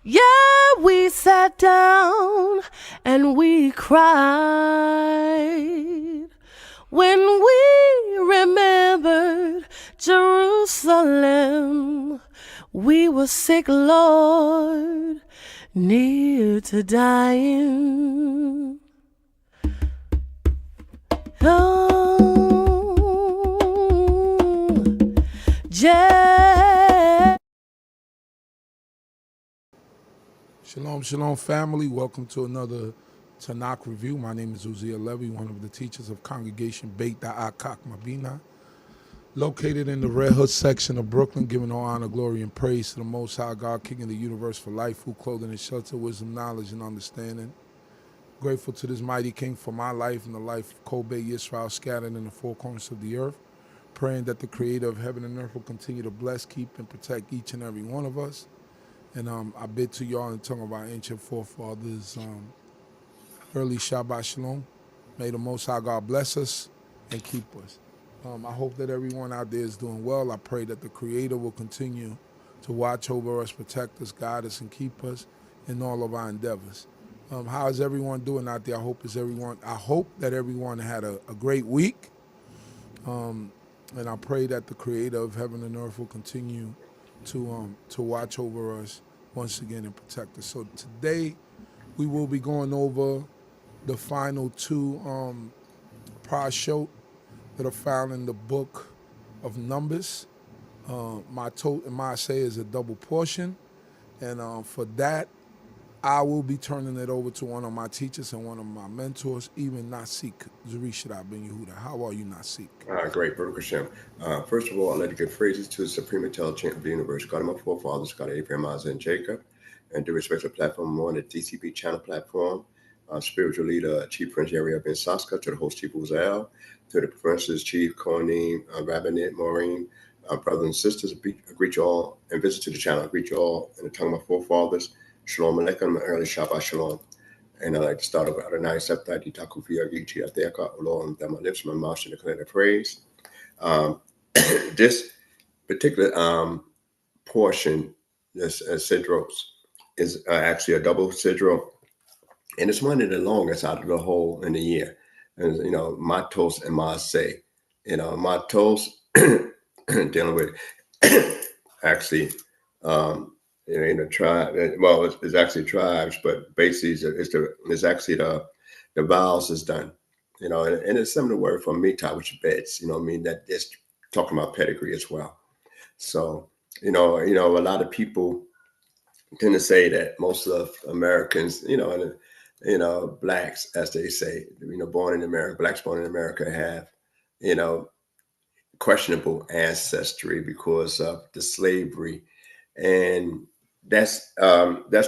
Yeah, we sat down and we cried when we remembered Jerusalem. We were sick, Lord, near to dying. Oh, Shalom, shalom, family. Welcome to another Tanakh review. My name is Zurishaddai, one of the teachers of Congregation BINAH, CHOKMAH, located in the Red Hood section of Brooklyn, giving all honor, glory, and praise to the Most High God, King of the universe for life, who clothing and shelter, wisdom, knowledge, and understanding. Grateful to this mighty King for my life and the life of Kobe Yisrael scattered in the four corners of the earth. Praying that the Creator of heaven and earth will continue to bless, keep, and protect each and every one of us. And I bid to y'all in tongue of our ancient forefathers, early Shabbat Shalom. May the Most High God bless us and keep us. I hope that everyone out there is doing well. I pray that the Creator will continue to watch over us, protect us, guide us, and keep us in all of our endeavors. How is everyone doing out there? I hope that everyone had a great week. And I pray that the Creator of heaven and earth will continue to watch over us once again and protect us. So today we will be going over the final two parashot that are found in the book of Numbers. Matot and Masei is a double portion, and for that I will be turning it over to one of my teachers and one of my mentors, even Nasik, Zurishaddai ben Yehudah. How are you, Nasik? Great, Baruch Hashem. First of all, I'd like to give praises to the Supreme Intelligent of the universe, God of my forefathers, God of Abraham, Isaac, and Jacob, and do respect the platform on the D.C.B channel platform, spiritual leader, Chief Prince Area Ben Saska, to the host Chief Uzael, to the professors, Chief Kohanim, Rabbinate Maureen, brothers and sisters, I greet you all, and visit to the channel. I greet you all in the tongue of my forefathers. Shalom Aleichem, early Shabbat Shalom. And I'd like to start off with Adonai Septai, Ditaku Fiyagichi, Atheka, Lord, that my lips, my mouth should declare the praise. This particular portion, this sidros, is actually a double sidro, and it's one of the longest out of the whole in the year. And Matos and Masei. Matos dealing with actually. In a tribe, well, it's actually tribes, but basically it's actually the vows is done, and it's similar word from Mita, which is beds, that it's talking about pedigree as well. So, a lot of people tend to say that most of Americans, blacks, as they say, born in America, blacks born in America have, questionable ancestry because of the slavery. And that's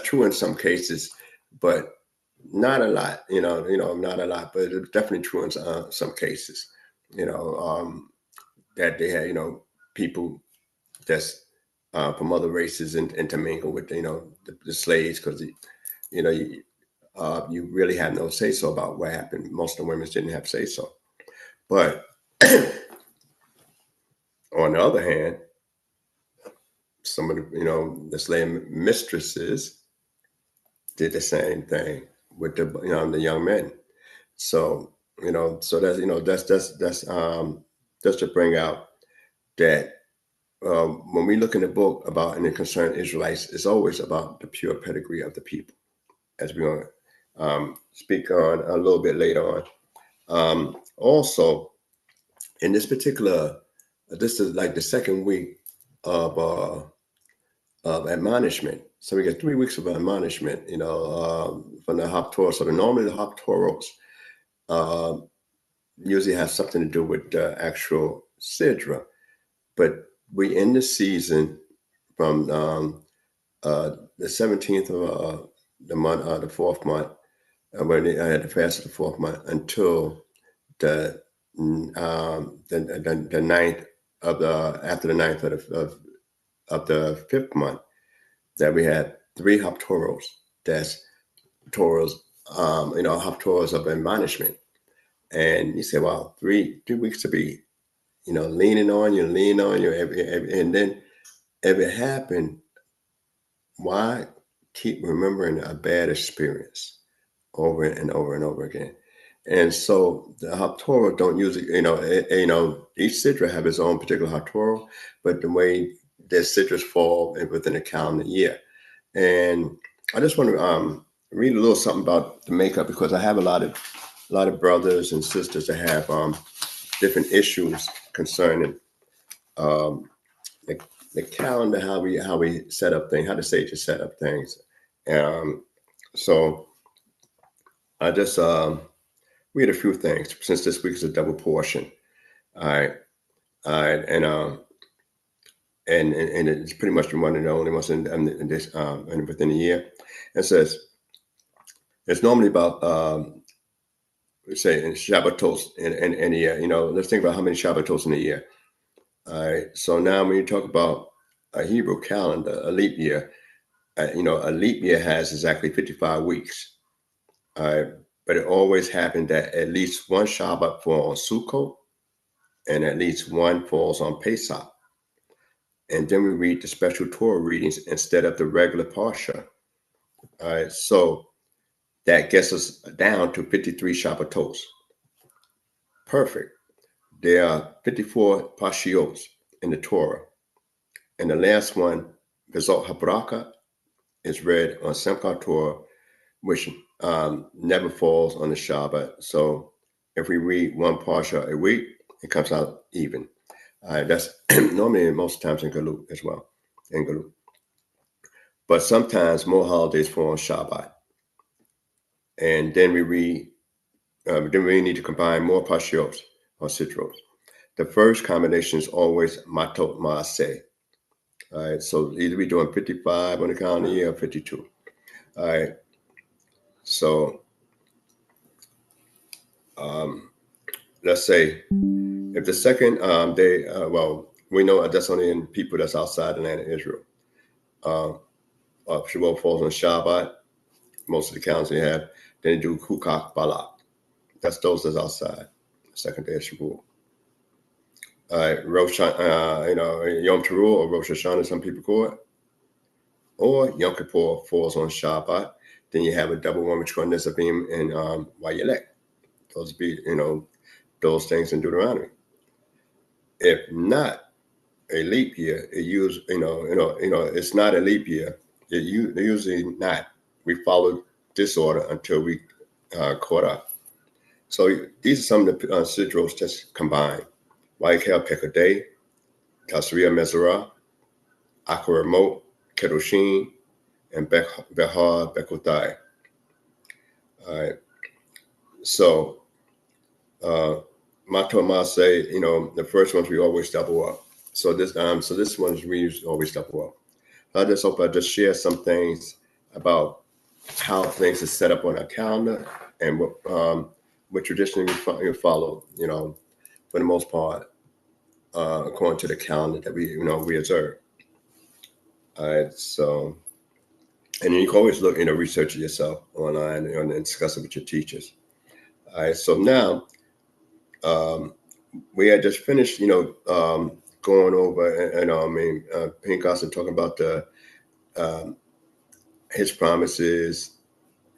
true in some cases, but not a lot, not a lot, but it's definitely true in some cases, that they had, people that's from other races and intermingle with, the slaves, because, you really have no say so about what happened. Most of the women didn't have say so. But on the other hand, some of the, the slave mistresses did the same thing with the young men. So so that's just to bring out that when we look in the book about and it concern Israelites, it's always about the pure pedigree of the people, as we're going to speak on a little bit later on. Also, in this particular, this is like the second week of admonishment. So we get 3 weeks of admonishment, from the Haftorah. So normally the Haftorahs usually have something to do with the actual Sidra, but we end the season from the 17th of the month, the fourth month, when I had the fast of the fourth month, until the 9th of after the 9th of the fifth month, that we had 3 Haftorahs. That's Torahs, Haftorahs of admonishment. And you say, wow, 3 weeks to be, leaning on you, and then if it happened, why? keep remembering a bad experience over and over and over again. And so the Haftorah don't use it, each Sidra have its own particular Haftorah, but the way their Sidras fall within a calendar year. And I just want to read a little something about the makeup, because I have a lot of brothers and sisters that have different issues concerning the calendar, how we set up things, how the sages set up things. So I just read a few things, since this week is a double portion. All right. And it's pretty much one of the only ones in this within a year. It says it's normally about say in Shabbatos in a year. Let's think about how many Shabbatos in a year. All right. So now when you talk about a Hebrew calendar, a leap year, a leap year has exactly 55 weeks. All right. But it always happened that at least one Shabbat falls on Sukkot, and at least one falls on Pesach. And then we read the special Torah readings instead of the regular Parsha. All right. So that gets us down to 53 Shabbatos. Perfect. There are 54 Pashios in the Torah. And the last one, Bezot HaBraka, is read on Simchat Torah, which never falls on the Shabbat. So if we read one Parsha a week, it comes out even. That's normally most times in Galut as well, in Galut. But sometimes more holidays fall on Shabbat. And then we need to combine more Pashios or Sitros. The first combination is always Matot Masei. All right, so either we're doing 55 on the calendar year or 52. All right, so let's say if the second day, we know that's only in people that's outside the land of Israel. Shavuot falls on Shabbat, most of the calendars they have. Then they do Hukak Balak. That's those that's outside, second day of Shavuot. All right, Yom Teruah or Rosh Hashanah, some people call it, or Yom Kippur falls on Shabbat. Then you have a double one, which is called Nesavim and Wayelek. Those be, those things in Deuteronomy. If not a leap year, it's not a leap year. They're usually not. We followed this order until we caught up. So these are some of the Sidros just combined. Waikel Pekadei, Kasriya Mezerah, Akaramot, Kedoshin, and Behar Bekotai. All right. So Matot Masei, the first ones we always double up. So this one is we always double up. I just hope I just share some things about how things are set up on our calendar and what traditionally we follow, for the most part, according to the calendar that we observe. All right, so, and you can always look, research it yourself online and discuss it with your teachers. All right, so now we had just finished, going over, Pentecost talking about his promises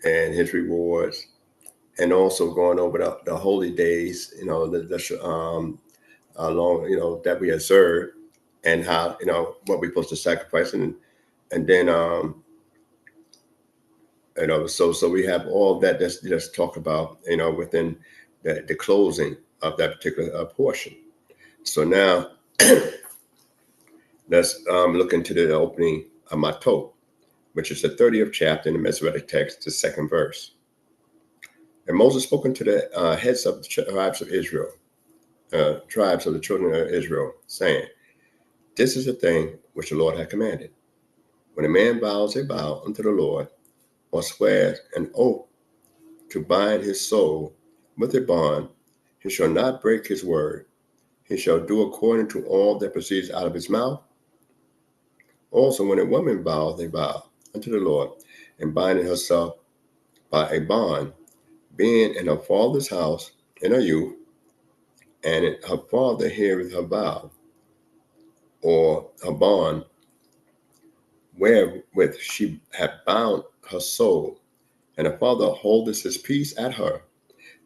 and his rewards, and also going over the holy days, that we observe, and how, what we're supposed to sacrifice, and then so we have all that that's talked about, within the closing of that particular portion. So now let's look into the opening of Matot, which is the 30th chapter in the Masoretic text, the second verse. And Moses spoke to the heads of the tribes of Israel, tribes of the children of Israel, saying, "This is the thing which the Lord had commanded. When a man vows a vow unto the Lord, or swears an oath to bind his soul with a bond, he shall not break his word. He shall do according to all that proceeds out of his mouth. Also, when a woman vows a vow unto the Lord, and binding herself by a bond, being in her father's house in her youth, and her father heareth her vow, or her bond, wherewith she had bound her soul, and her father holdeth his peace at her,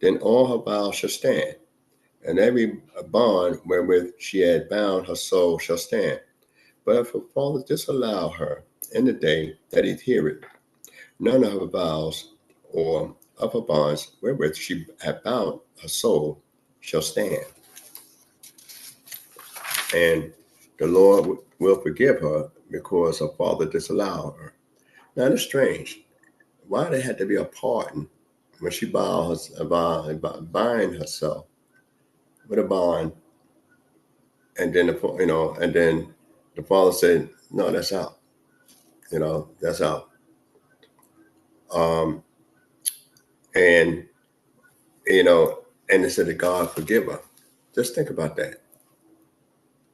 then all her vows shall stand, and every bond wherewith she had bound her soul shall stand. But if her father disallow her in the day that he heareth, none of her vows or of her bonds wherewith she had bound her soul shall stand. And the Lord will forgive her because her father disallowed her. Now, it's strange. Why there had to be a pardon when she bind herself with a bond, and then the father said, "No, that's out. That's out." And and they said that God forgive her. Just think about that.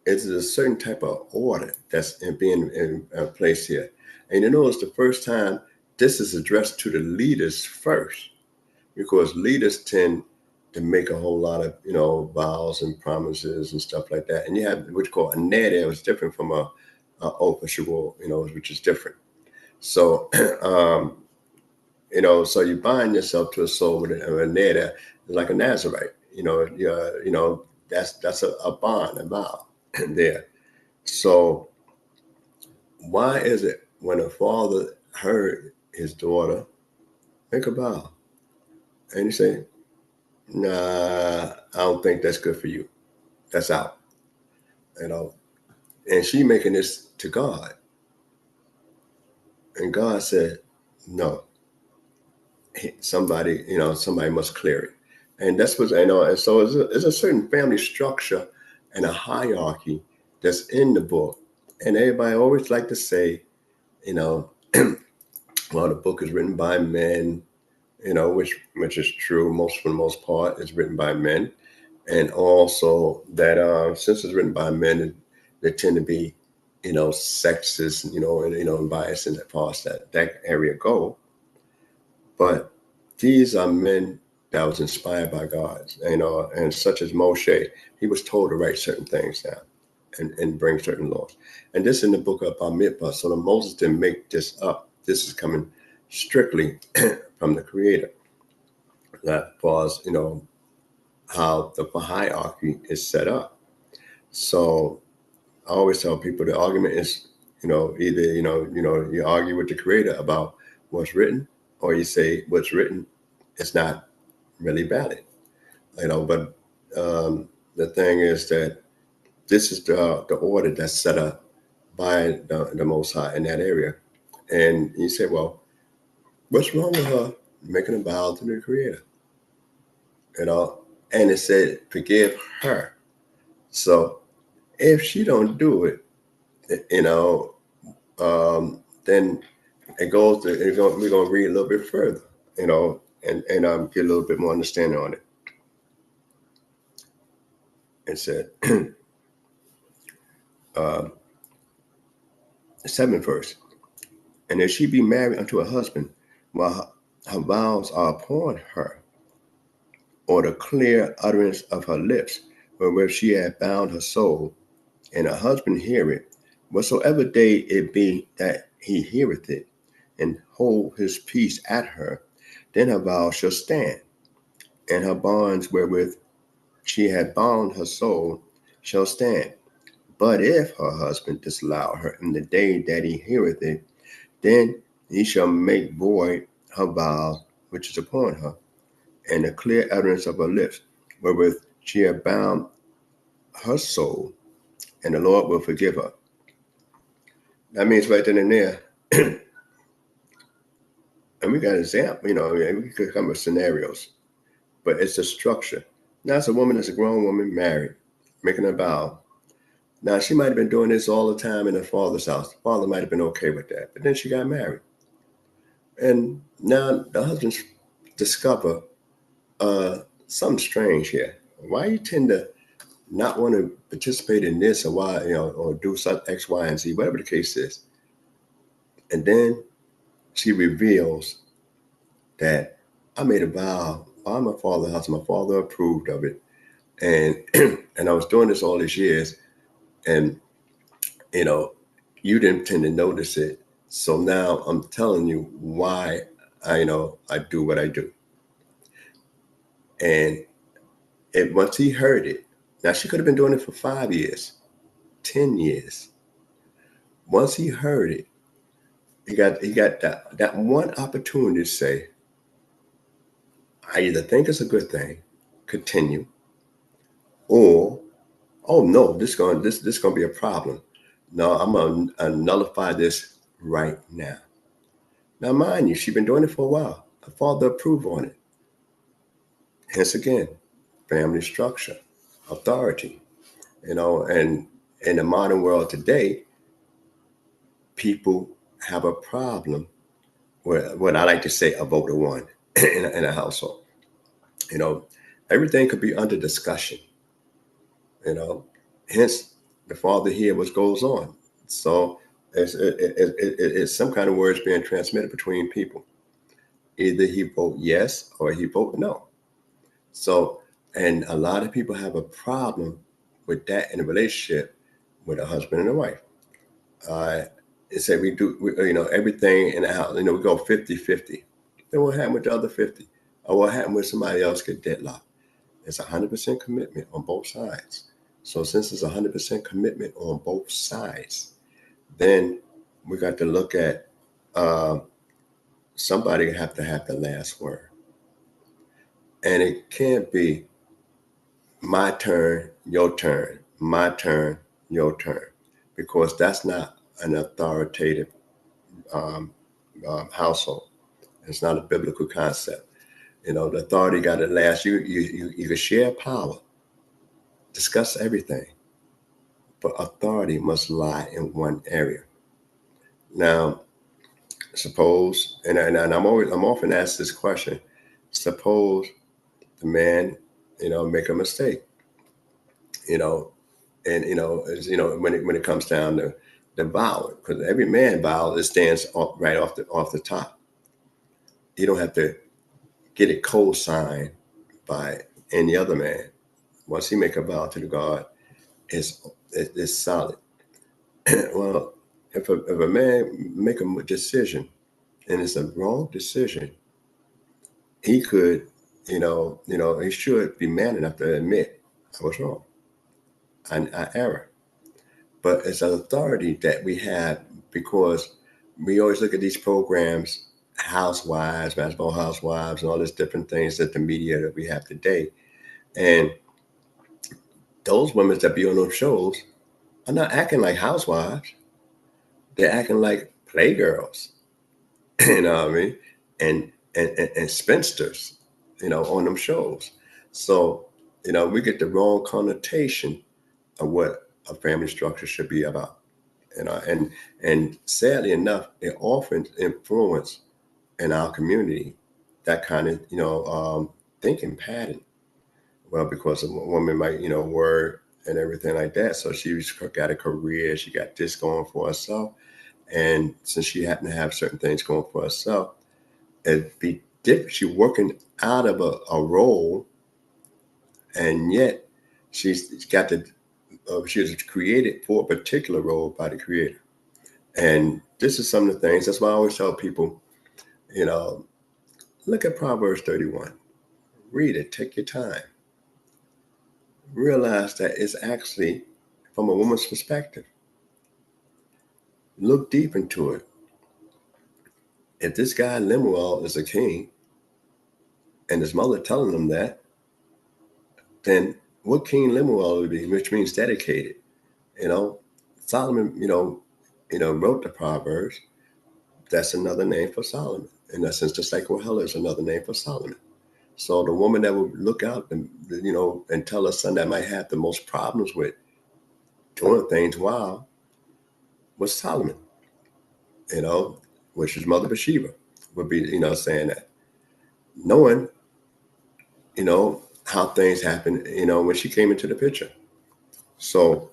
It's a certain type of order that's being in place here. And it's the first time this is addressed to the leaders first, because leaders tend to make a whole lot of, vows and promises and stuff like that. And you have what's called a neder, which is different from a oath, which is different. So, so you bind yourself to a soul with a neder, like a Nazarite. That's a bond, a vow there. So why is it when a father heard his daughter make a vow, and he said, "Nah, I don't think that's good for you. That's out." And she making this to God, and God said, "No, somebody must clear it." And that's what and so there's a certain family structure and a hierarchy that's in the book. And everybody always like to say, well, the book is written by men, which is true. For the most part, it's written by men. And also that since it's written by men, they tend to be, sexist, and biased in as far as that area go. But these are men that was inspired by God, and such as Moshe, he was told to write certain things down and bring certain laws. And this in the book of Bamidbar. So Moses didn't make this up. This is coming strictly from the Creator. That far as, how the hierarchy is set up. So I always tell people the argument is, either, you argue with the Creator about what's written, or you say what's written is not really valid. But the thing is that this is the order that's set up by the Most High in that area. And you say, well, what's wrong with her making a vow to the Creator? And it said, forgive her. So if she don't do it, then it goes to, we're going to read a little bit further, and get a little bit more understanding on it. It said, the 7th verse, and if she be married unto a husband, while her vows are upon her, or the clear utterance of her lips, wherewith she hath bound her soul, and her husband hear it, whatsoever day it be that he heareth it, and hold his peace at her, then her vows shall stand, and her bonds wherewith she had bound her soul shall stand. But if her husband disallow her in the day that he heareth it, then he shall make void her vows which is upon her, and the clear utterance of her lips, wherewith she had bound her soul, and the Lord will forgive her. That means right then and there, and we got an example, we could come with scenarios, but it's a structure. Now, it's a woman that's a grown woman, married, making a vow. Now, she might have been doing this all the time in her father's house. The father might have been okay with that, but then she got married. And now the husband discover something strange here. Why you tend to not want to participate in this, or why, or do some X, Y, and Z, whatever the case is. And then she reveals that I made a vow by my father's house. My father approved of it. And and I was doing this all these years. And, you didn't tend to notice it. So now I'm telling you why I do what I do. And once he heard it, now she could have been doing it for 5 years, 10 years. Once he heard it, he got that one opportunity to say, I either think it's a good thing, continue, or oh no, this gonna be a problem. No, I'm gonna nullify this right now. Now, mind you, she's been doing it for a while. Her father approved on it. Hence again, family structure, authority. And in the modern world today, people have a problem with what I like to say a vote of one in a household. Everything could be under discussion. Hence the father hear what goes on. So it's some kind of words being transmitted between people. Either he vote yes or he vote no. So, and a lot of people have a problem with that in a relationship with a husband and a wife. It said we do, everything in the house, we go 50-50. Then what happened with the other 50? Or what happened when somebody else get deadlocked? It's 100% commitment on both sides. So since it's 100% commitment on both sides, then we got to look at somebody have to have the last word. And it can't be my turn, your turn, my turn, your turn, because that's not an authoritative household. It's not a biblical concept. The authority got to last. You can share power, discuss everything, but authority must lie in one area. Now, suppose, and I'm often asked this question: suppose the man, make a mistake, and when it comes down to the vow, because every man vow it stands right off the top. You don't have to get it co-signed by any other man. Once he make a vow to the God, it's solid. Well, if a man make a decision and it's a wrong decision, he could, he should be man enough to admit I was wrong, an error. But it's an authority that we have because we always look at these programs, housewives, basketball housewives, and all these different things that the media that we have today. And those women that be on those shows are not acting like housewives. They're acting like playgirls, you know what I mean? And spinsters, on them shows. So, we get the wrong connotation of what a family structure should be about. And sadly enough, it often influence in our community that kind of, thinking pattern. Well, because a woman might, work and everything like that. So she's got a career, she got this going for herself. And since she happened to have certain things going for herself, it'd be different. She's working out of a role, and yet she's got she was created for a particular role by the Creator. And this is some of the things. That's why I always tell people, look at Proverbs 31. Read it. Take your time. Realize that it's actually from a woman's perspective. Look deep into it. If this guy Lemuel is a king, and his mother telling him that, then what King Lemuel would be, which means dedicated. Solomon, wrote the Proverbs. That's another name for Solomon. In essence, just like Kohelet is another name for Solomon. So the woman that would look out and, and tell her son that might have the most problems with doing things wild was Solomon, which his mother Bathsheba would be, saying that. Knowing, how things happen, when she came into the picture. So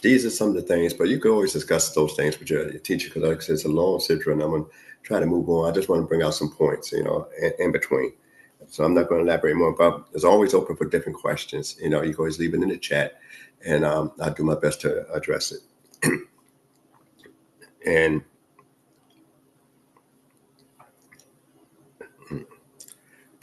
these are some of the things, but you can always discuss those things with your teacher because like I said, it's a long citrus and I'm going to try to move on. I just want to bring out some points, in between. So I'm not going to elaborate more, but it's always open for different questions. You can always leave it in the chat and I'll do my best to address it. And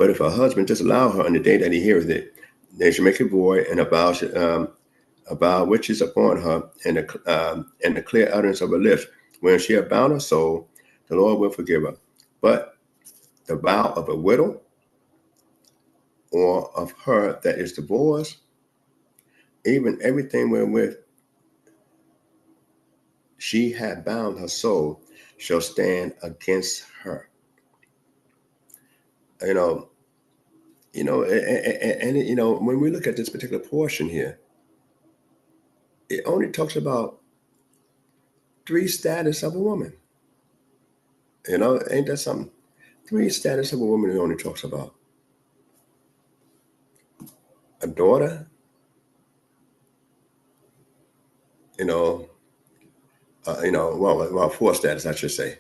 But if her husband disallow her on the day that he heareth it, they shall make it void, and a vow which is upon her, and the clear utterance of her lips, when she hath bound her soul, the Lord will forgive her. But the vow of a widow or of her that is divorced, even everything wherewith she had bound her soul, shall stand against her. And when we look at this particular portion here, it only talks about 3 status of a woman. Ain't that something? 3 status of a woman it only talks about. A daughter, 4 status, I should say.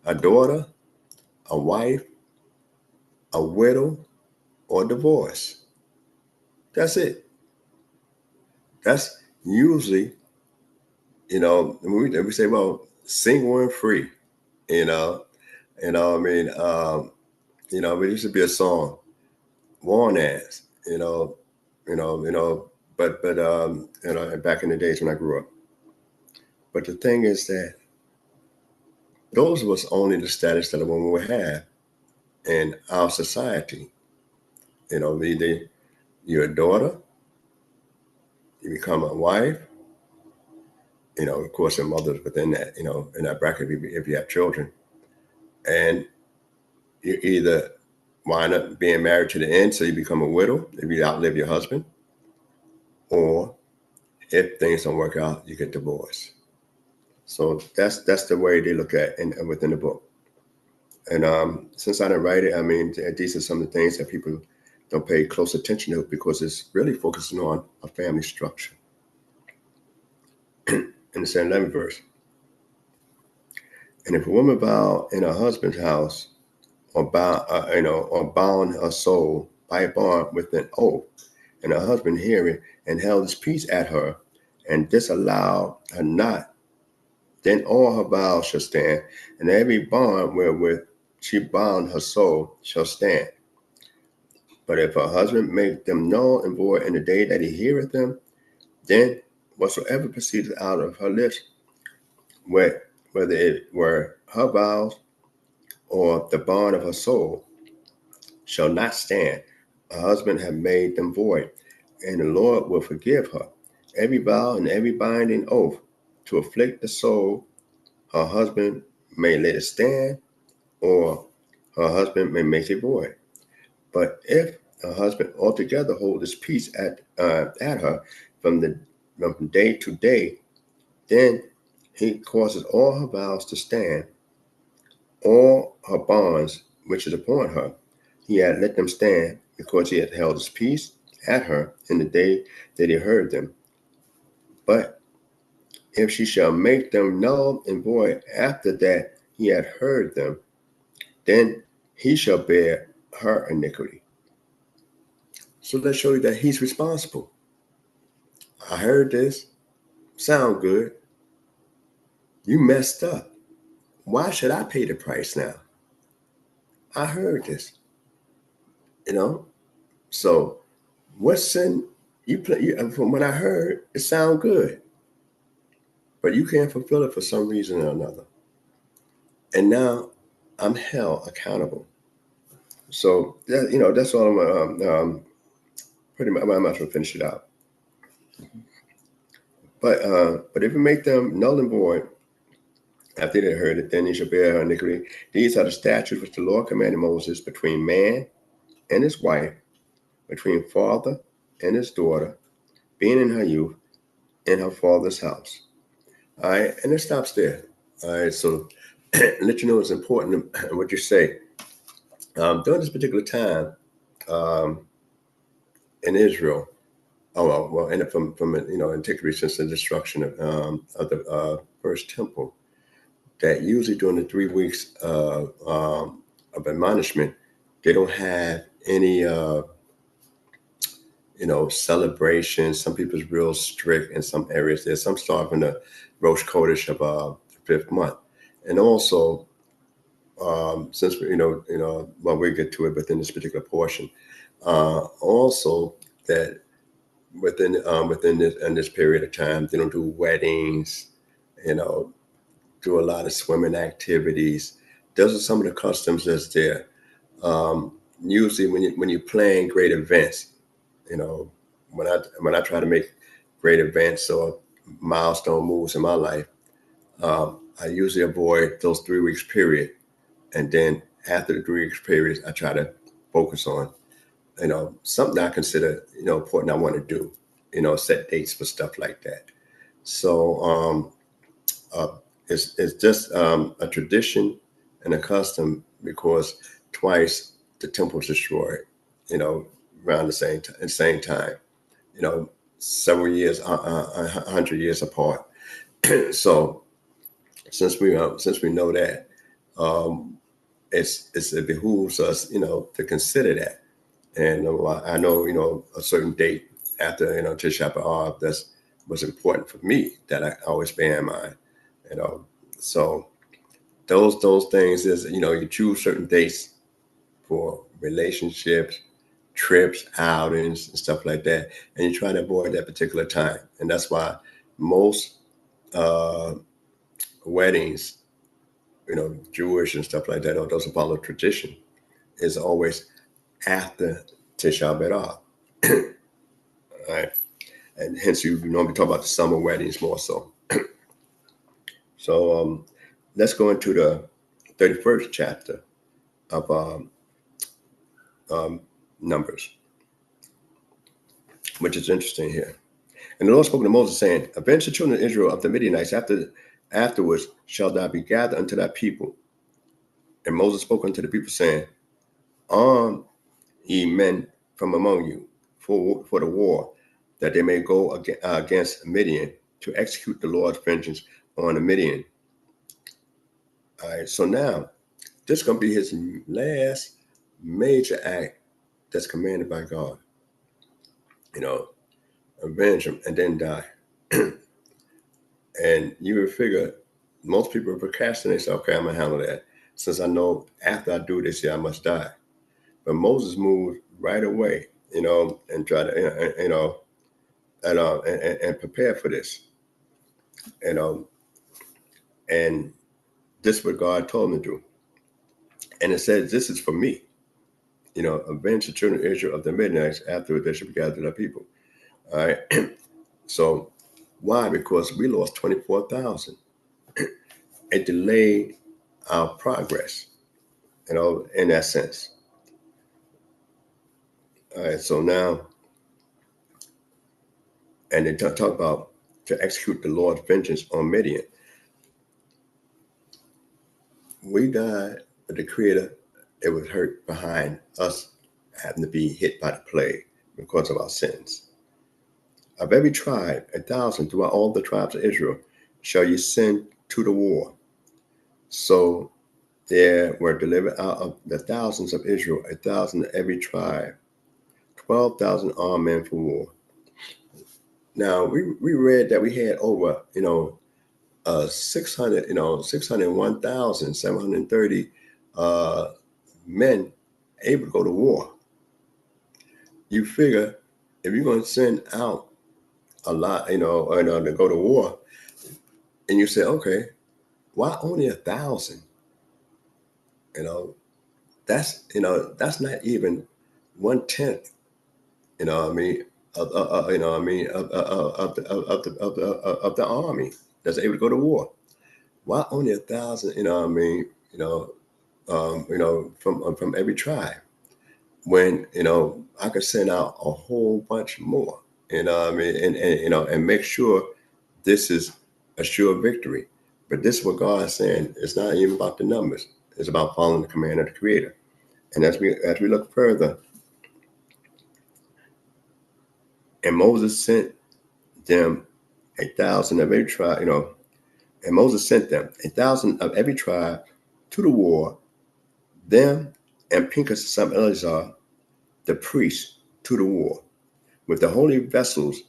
A daughter, a wife, a widow, or divorce. That's it. That's usually, we say, well, single and free, but it used to be a song, worn as, but back in the days when I grew up. But the thing is that those was only the status that a woman would have in our society. You're a daughter, you become a wife, of course, your mother's within that, in that bracket if you have children. And you either wind up being married to the end, so you become a widow if you outlive your husband, or if things don't work out, you get divorced. So that's the way they look at it within the book. And since I didn't write it, these are some of the things that people don't pay close attention to, because it's really focusing on a family structure. In the 11th verse, and if a woman vow in her husband's house, or bound her soul by a bond with an oath, and her husband hearing and held his peace at her, and disallowed her not, then all her vows shall stand, and every bond wherewith she bound her soul shall stand. But if her husband make them null and void in the day that he heareth them, then whatsoever proceedeth out of her lips, whether it were her vows or the bond of her soul, shall not stand. Her husband have made them void, and the Lord will forgive her every vow and every binding oath to afflict the soul. Her husband may let it stand, or her husband may make it void. But if her husband altogether hold his peace at her from day to day, then he causes all her vows to stand, all her bonds which is upon her. He had let them stand, because he had held his peace at her in the day that he heard them. But if she shall make them null and void after that he had heard them, then he shall bear her iniquity. So let's show you that he's responsible. I heard this. Sound good. You messed up. Why should I pay the price now? I heard this. So what sin from what I heard, it sound good, but you can't fulfill it for some reason or another. And now I'm held accountable. So that's all I'm pretty much. I might as well finish it out. But if you make them null and void after they heard it, then you shall bear her iniquity. These are the statutes which the Lord commanded Moses between man and his wife, between father and his daughter, being in her youth, in her father's house. All right, and it stops there. All right, so let you know it's important what you say. During this particular time in Israel, and from antiquity since the destruction of the first temple, that usually during the 3 weeks of admonishment, they don't have any celebrations. Some people's real strict in some areas. There's some start from the Rosh Chodesh of the 5th month, and also since well, we'll get to it within this particular portion. Also, that within this period of time, they don't do weddings, do a lot of swimming activities. Those are some of the customs that's there. Usually, when you're planning great events, when I try to make great events or milestone moves in my life, I usually avoid those 3 weeks period, and then after the 3 weeks period, I try to focus on something I consider important I want to do, set dates for stuff like that. So it's just a tradition and a custom because twice the temple was destroyed, around the same time, several years, 100 years apart. So since we know that, it behooves us, to consider that. And I know, a certain date after, Tisha B'Av was important for me that I always bear in mind, So those things is, you choose certain dates for relationships, trips, outings, and stuff like that, and you try to avoid that particular time. And that's why most weddings, Jewish and stuff like that, or those who follow tradition, is always after Tisha B'Av. All right. And hence you normally talk about the summer weddings more so. So let's go into the 31st chapter of Numbers, which is interesting here. And the Lord spoke to Moses, saying, avenge the children of Israel of the Midianites. Afterwards shall thou be gathered unto thy people. And Moses spoke unto the people, saying, arm ye men from among you for the war, that they may go against Midian to execute the Lord's vengeance on the Midian. All right, so now this is going to be his last major act that's commanded by God. Avenge him and then die. And you would figure most people procrastinate, say, okay, I'm going to handle that. Since I know after I do this, I must die. But Moses moved right away, and try to, and prepare for this, and this is what God told him to do. And it says, this is for me, avenge the children of Israel of the Midianites, afterward they should be gathered to people. All right. So why? Because we lost 24,000. It delayed our progress, in that sense. All right. So now, and they talk about to execute the Lord's vengeance on Midian. We died, but the Creator, it was hurt behind us having to be hit by the plague because of our sins. Of every tribe, 1,000 throughout all the tribes of Israel, shall you send to the war. So there were delivered out of the thousands of Israel, 1,000 of every tribe, 12,000 armed men for war. Now we read that we had over 601,730 men able to go to war. You figure if you're going to send out a lot, to go to war, and you say, okay, why only 1,000? That's not even 1/10. Of the army that's able to go to war. Why only 1,000? From every tribe. When I could send out a whole bunch more. And make sure this is a sure victory. But this is what God is saying. It's not even about the numbers. It's about following the command of the Creator. And as we look further, and Moses sent them 1,000 of every tribe, and Moses sent them 1,000 of every tribe to the war, them and Pinchas, son of Eleazar, the priest, to the war, with the holy vessels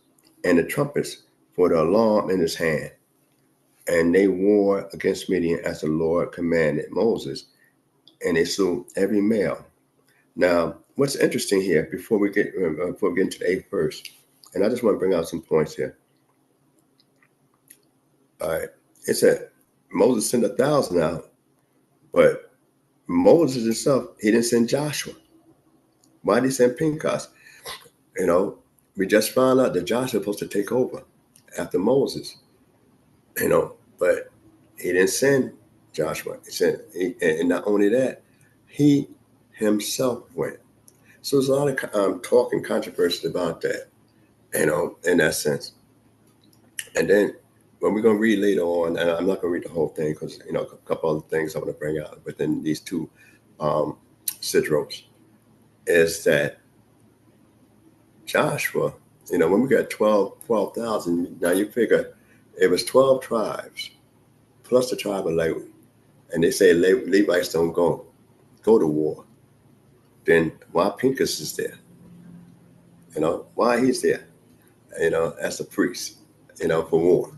and the trumpets for the alarm in his hand. And they war against Midian as the Lord commanded Moses. and they slew every male. Now, what's interesting here, before we get into the 8th verse, and I just want to bring out some points here. All right, it said Moses sent 1,000 out, but Moses himself, he didn't send Joshua. Why did he send Pinchas? We just found out that Joshua was supposed to take over after Moses. But he didn't send Joshua. He sent, and not only that, he himself went. So there's a lot of talk and controversy about that, in that sense. And then when we're going to read later on, and I'm not going to read the whole thing because, a couple other things I want to bring out within these two sidros, is that Joshua, when we got 12,000, now you figure it was 12 tribes plus the tribe of Levi. And they say Levites don't go to war. Then why Pinchas is there? Why he's there? As a priest, for war.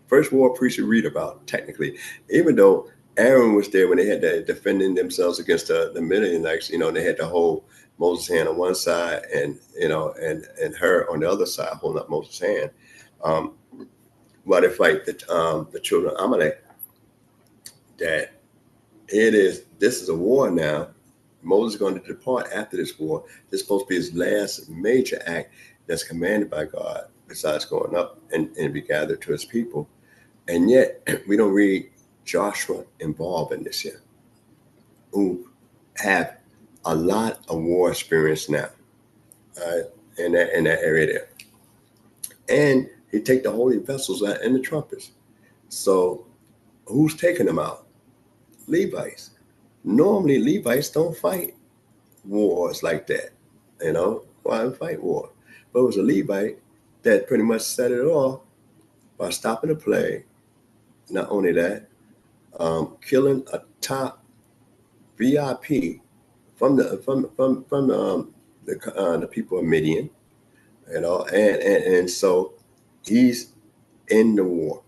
First war priest you read about, technically, even though Aaron was there when they had to defending themselves against the Midianites, they had to hold Moses' hand on one side and her on the other side holding up Moses' hand while they fight the children of Amalek. That this is a war now. Moses is going to depart after this war. This is supposed to be his last major act that's commanded by God, besides going up and be gathered to his people. And yet we don't read Joshua involved in this yet, who have a lot of war experience now, in that area there. And he take the holy vessels out and the trumpets. So who's taking them out? Levites. Normally Levites don't fight wars like that. Why fight war? But it was a Levite that pretty much set it off by stopping the plague. Not only that, killing a top VIP from the people of Midian, and so he's in the war.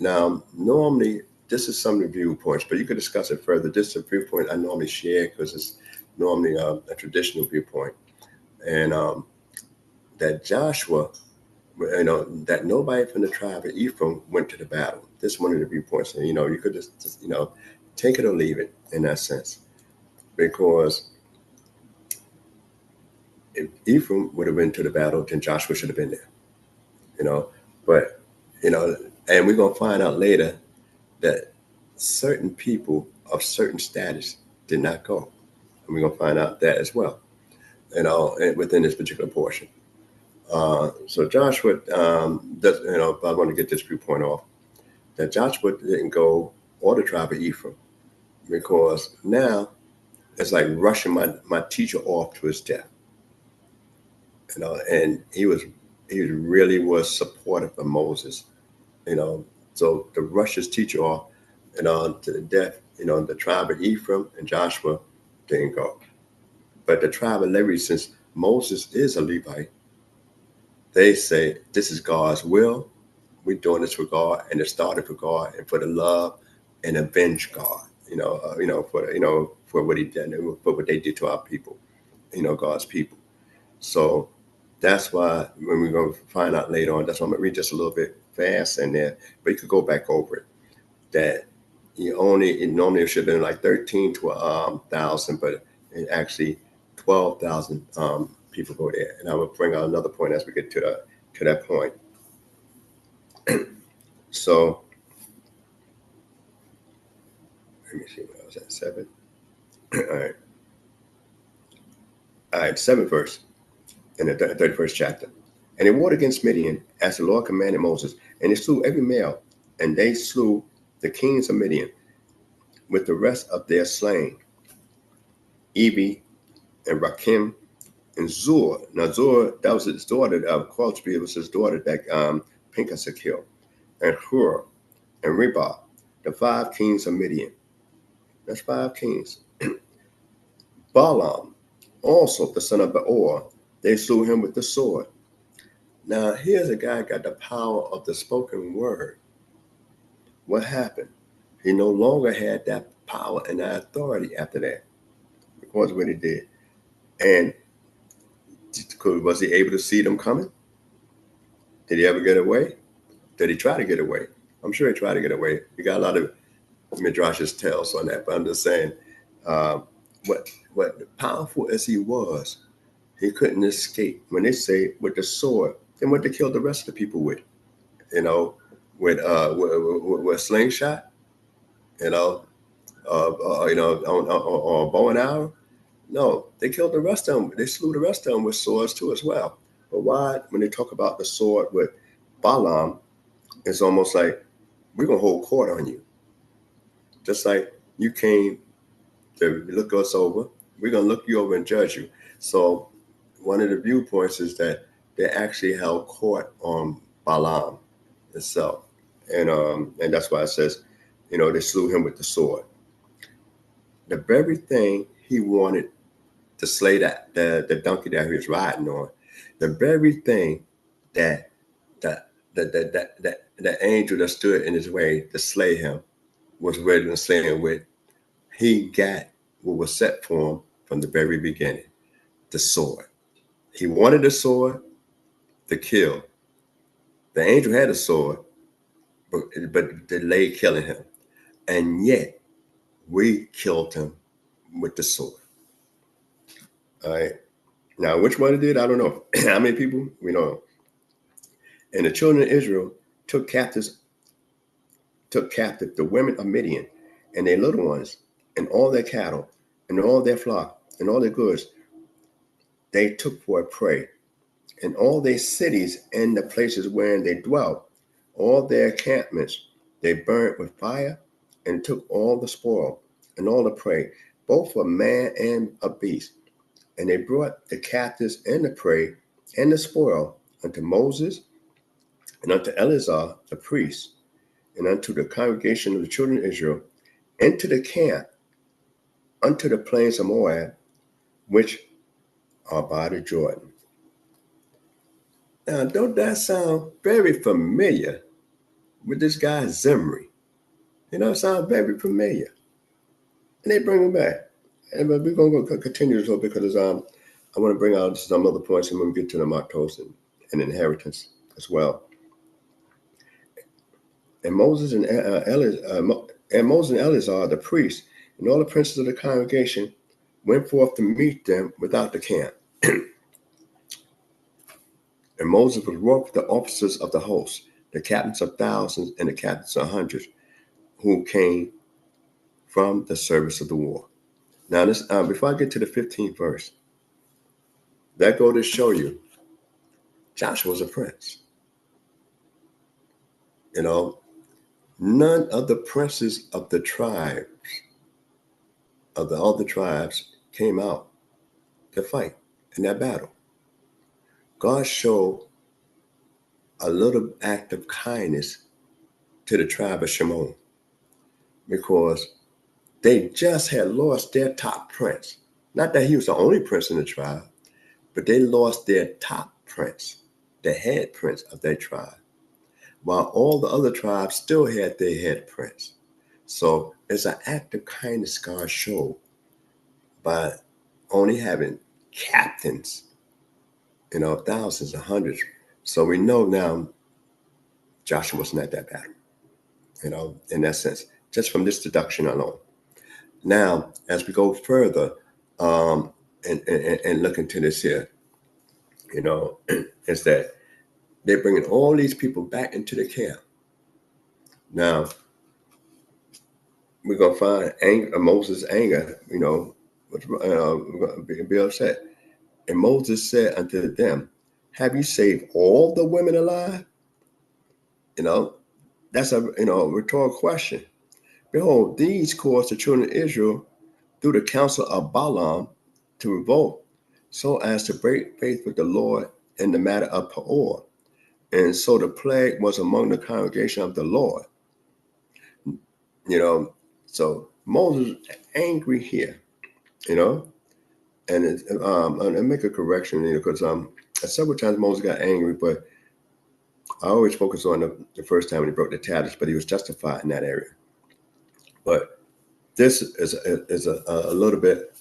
Now, normally this is some of the viewpoints, but you could discuss it further. This is a viewpoint I normally share because it's normally a traditional viewpoint, and that Joshua, that nobody from the tribe of Ephraim went to the battle. This is one of the viewpoints. And, you could just take it or leave it in that sense, because if Ephraim would have been to the battle, then Joshua should have been there. But and we're gonna find out later that certain people of certain status did not go, and we're gonna find out that as well. Within this particular portion. So Joshua does. I want to get this viewpoint off, that Joshua didn't go, or the tribe of Ephraim, because now it's like rushing my teacher off to his death. And he really was supportive of Moses. So to rush his teacher off, to the death, the tribe of Ephraim and Joshua didn't go. But the tribe of Levi, since Moses is a Levite, they say this is God's will. We're doing this for God, and it started for God and for the love and avenge God. For what he did, for what they did to our people, God's people. So that's why when we're going to find out later on, that's why I'm going to read just a little bit fast in there, but you could go back over it. That normally it should have been like 13 to 1,000, but it actually 12,000 people go there. And I will bring out another point as we get to that point. So let me see what I was at, 7. All right. 7th verse in the 31st chapter. And they warred against Midian as the Lord commanded Moses, and they slew every male, and they slew the kings of Midian with the rest of their slain, Evi and Rakim and Zur. Now Zur, that was his daughter. Of course, it was his daughter that Pinchas had killed, and Hur and Ribah, the 5 kings of Midian. That's 5 kings. Balaam, also the son of Beor, they slew him with the sword. Now here's a guy got the power of the spoken word. What happened? He no longer had that power and that authority after that. course, what he did. And was he able to see them coming? Did he ever get away? Did he try to get away? I'm sure he tried to get away. We got a lot of midrash's tales on that, but I'm just saying, what powerful as he was, he couldn't escape. When they say with the sword, then what they killed the rest of the people with, with slingshot, on bow and arrow. No, they killed the rest of them. They slew the rest of them with swords too as well. But why, when they talk about the sword with Balaam, it's almost like we're gonna hold court on you. Just like you came to look us over, we're gonna look you over and judge you. So one of the viewpoints is that they actually held court on Balaam itself, and that's why it says, they slew him with the sword. The very thing he wanted to slay the donkey that he was riding on, the very thing that the angel that stood in his way to slay him was ready to slay him with, he got what was set for him from the very beginning, the sword. He wanted the sword to kill. The angel had a sword, but delayed killing him. And yet, we killed him with the sword. All right. Now, which one it did, I don't know. How many people? We don't know. And the children of Israel took captive the women of Midian and their little ones and all their cattle and all their flock and all their goods. They took for a prey. And all their cities and the places wherein they dwelt, all their encampments, they burnt with fire and took all the spoil and all the prey, both of man and of beast. And they brought the captives and the prey and the spoil unto Moses and unto Eleazar the priest and unto the congregation of the children of Israel, into the camp, unto the plains of Moab, which are by the Jordan. Now, don't that sound very familiar with this guy Zimri? It sounds very familiar. And they bring him back. And we're going to continue this because I want to bring out some other points and we'll get to the Matot and inheritance as well. And Moses and Eleazar, the priest, and all the princes of the congregation went forth to meet them without the camp. And Moses was wroth with the officers of the host, the captains of thousands and the captains of hundreds, who came from the service of the war. Now, this before I get to the 15th verse, that go to show you Joshua was a prince. None of the princes of the tribes, of all the tribes, came out to fight in that battle. God showed a little act of kindness to the tribe of Shimon because they just had lost their top prince. Not that he was the only prince in the tribe, but they lost their top prince, the head prince of their tribe, while all the other tribes still had their head prince. So it's an act of kindness God showed by only having captains, thousands and hundreds. So we know now Joshua wasn't at that battle, in that sense, just from this deduction alone. Now, as we go further and look into this here, is that they're bringing all these people back into the camp. Now, we're going to find Moses' anger, we're going to be upset. And Moses said unto them, have you saved all the women alive? That's a rhetorical question. Behold, these caused the children of Israel through the counsel of Balaam to revolt, so as to break faith with the Lord in the matter of Peor. And so the plague was among the congregation of the Lord. So Moses angry here, and I make a correction, because several times Moses got angry, but I always focus on the first time when he broke the tablets, but he was justified in that area. But this is a little bit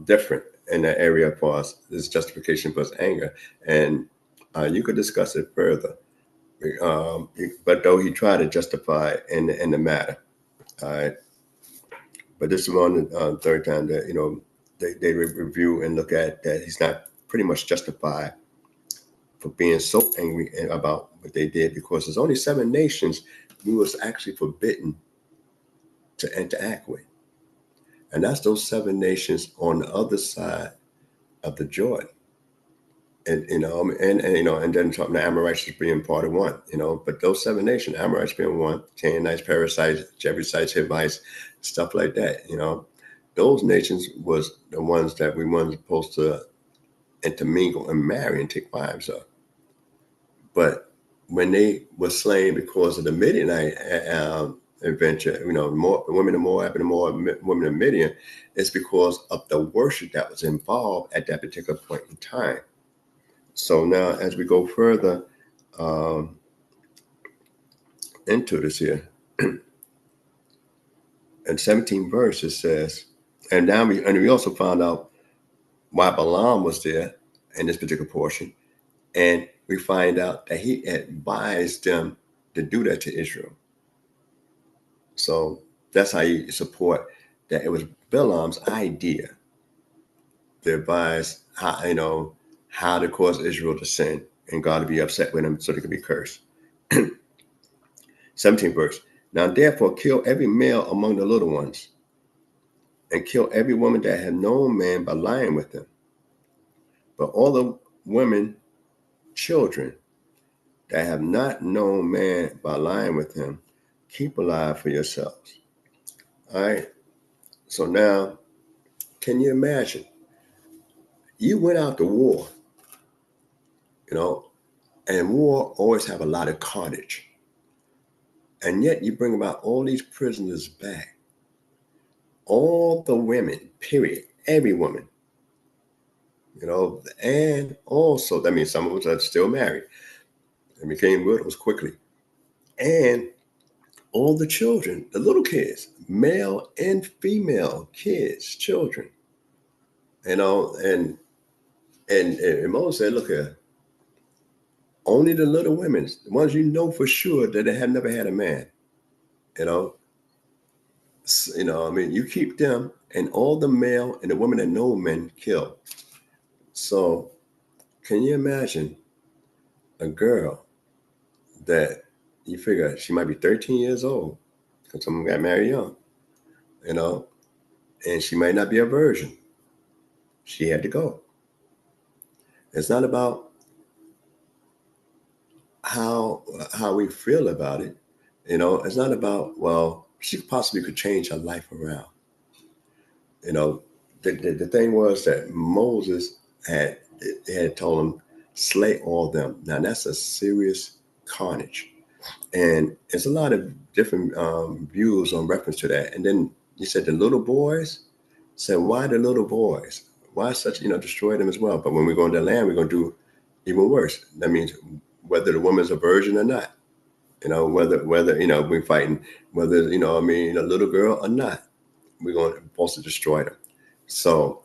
different in that area for us. This justification plus anger, and you could discuss it further. But though he tried to justify in the matter, all right. But this is on the third time that they review and look at that he's not pretty much justified for being so angry about what they did, because there's only 7 nations we was actually forbidden to interact with, and that's those 7 nations on the other side of the Jordan. And and then talking the Amorites being part of one, but those 7 nations, Amorites being one, Canaanites, Perizzites, Jebusites, Hivites, stuff like that, those nations was the ones that we weren't supposed to intermingle and marry and take wives of. But when they were slain because of the Midianite adventure, more women of Moab and more women of Midian, it's because of the worship that was involved at that particular point in time. So now, as we go further into this here, in 17th verse, it says, and we also found out why Balaam was there in this particular portion, and we find out that he advised them to do that to Israel. So that's how you support that it was Balaam's idea to advise how to cause Israel to sin and God to be upset with them so they could be cursed. 17th verse. Now therefore kill every male among the little ones, and kill every woman that had known man by lying with them. But all the women, children that have not known man by lying with him, keep alive for yourselves. All right. So now, can you imagine? You went out to war, and war always have a lot of carnage. And yet you bring about all these prisoners back. All the women, period, every woman, and also, that means some of us are still married and became widows quickly. And all the children, the little kids, male and female kids, children, and Moses said, look here, only the little women, the ones for sure that they have never had a man, you keep them, and all the male and the women that know men kill. So can you imagine a girl that you figure she might be 13 years old because someone got married young, and she might not be a virgin. She had to go. It's not about how we feel about it. It's not about, well, she possibly could change her life around. The thing was that Moses had told him, slay all them. Now that's a serious carnage. And it's a lot of different views on reference to that. And then you said the little boys. Said, why the little boys? Why such, destroy them as well? But when we go into the land, we're going to do even worse. That means whether the woman's a virgin or not, whether we're fighting, whether, a little girl or not, we're going to destroy them. So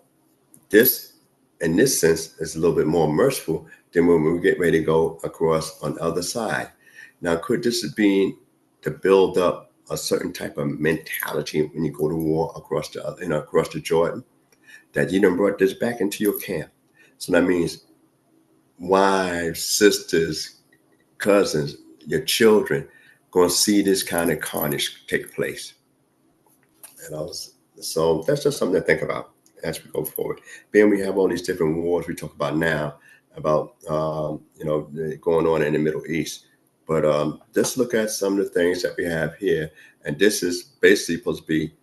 this, in this sense, is a little bit more merciful than when we get ready to go across on the other side. Now, could this be to build up a certain type of mentality when you go to war across the Jordan, that you done brought this back into your camp? So that means wives, sisters, cousins, your children going to see this kind of carnage take place. So that's just something to think about as we go forward. Then we have all these different wars we talk about now about going on in the Middle East. But let's look at some of the things that we have here. And this is basically supposed to be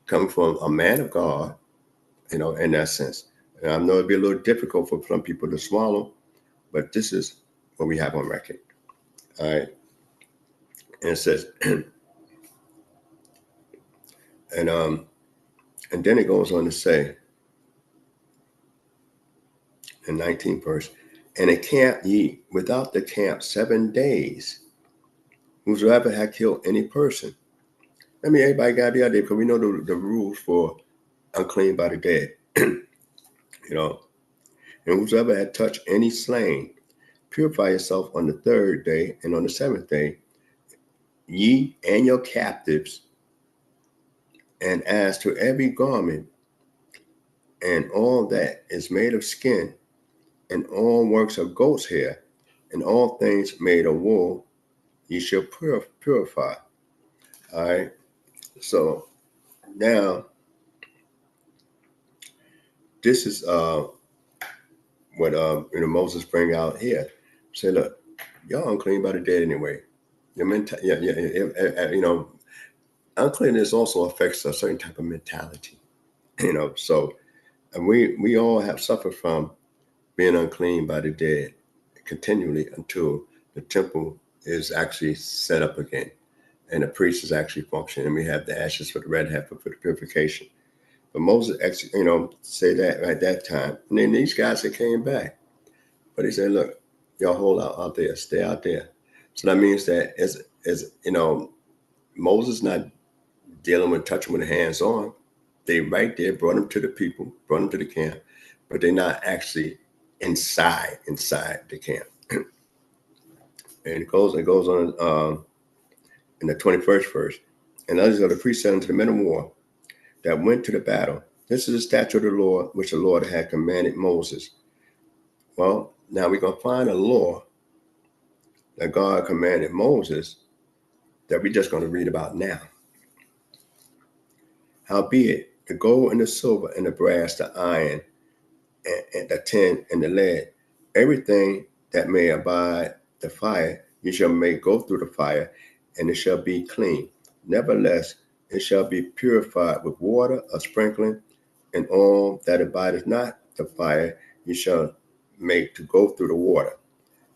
coming from a man of God, in that sense. And I know it'd be a little difficult for some people to swallow, but this is what we have on record. All right. And it says, and then it goes on to say, in 19th verse, and encamp ye without the camp 7 days, whosoever had killed any person. I mean, everybody got to be out there because we know the rules for unclean by the dead. And whosoever had touched any slain, purify yourself on the 3rd day, and on the 7th day, ye and your captives, and as to every garment and all that is made of skin, and all works of goat's hair, and all things made of wool, ye shall purify. All right. So now this is what Moses bring out here. Say, look, y'all unclean by the dead anyway. Your uncleanness also affects a certain type of mentality. So and we all have suffered from being unclean by the dead continually until the temple is actually set up again and the priest is actually functioning, and we have the ashes for the red heifer for the purification. But Moses actually, say that at that time. And then these guys that came back, but he said, look, y'all hold out there, stay out there. So that means that as Moses not dealing with touching with the hands on. They right there brought them to the people, brought them to the camp, but they're not actually inside the camp. And it goes on in the 21st verse. And others of the priests said unto the men of war that went to the battle, this is the statute of the Lord, which the Lord had commanded Moses. Well, now we're going to find a law that God commanded Moses that we're just going to read about now. Howbeit, the gold and the silver and the brass, the iron, and the tin and the lead, everything that may abide the fire, you shall make go through the fire, and it shall be clean. Nevertheless, it shall be purified with water of sprinkling, and all that abideth not the fire, you shall make to go through the water.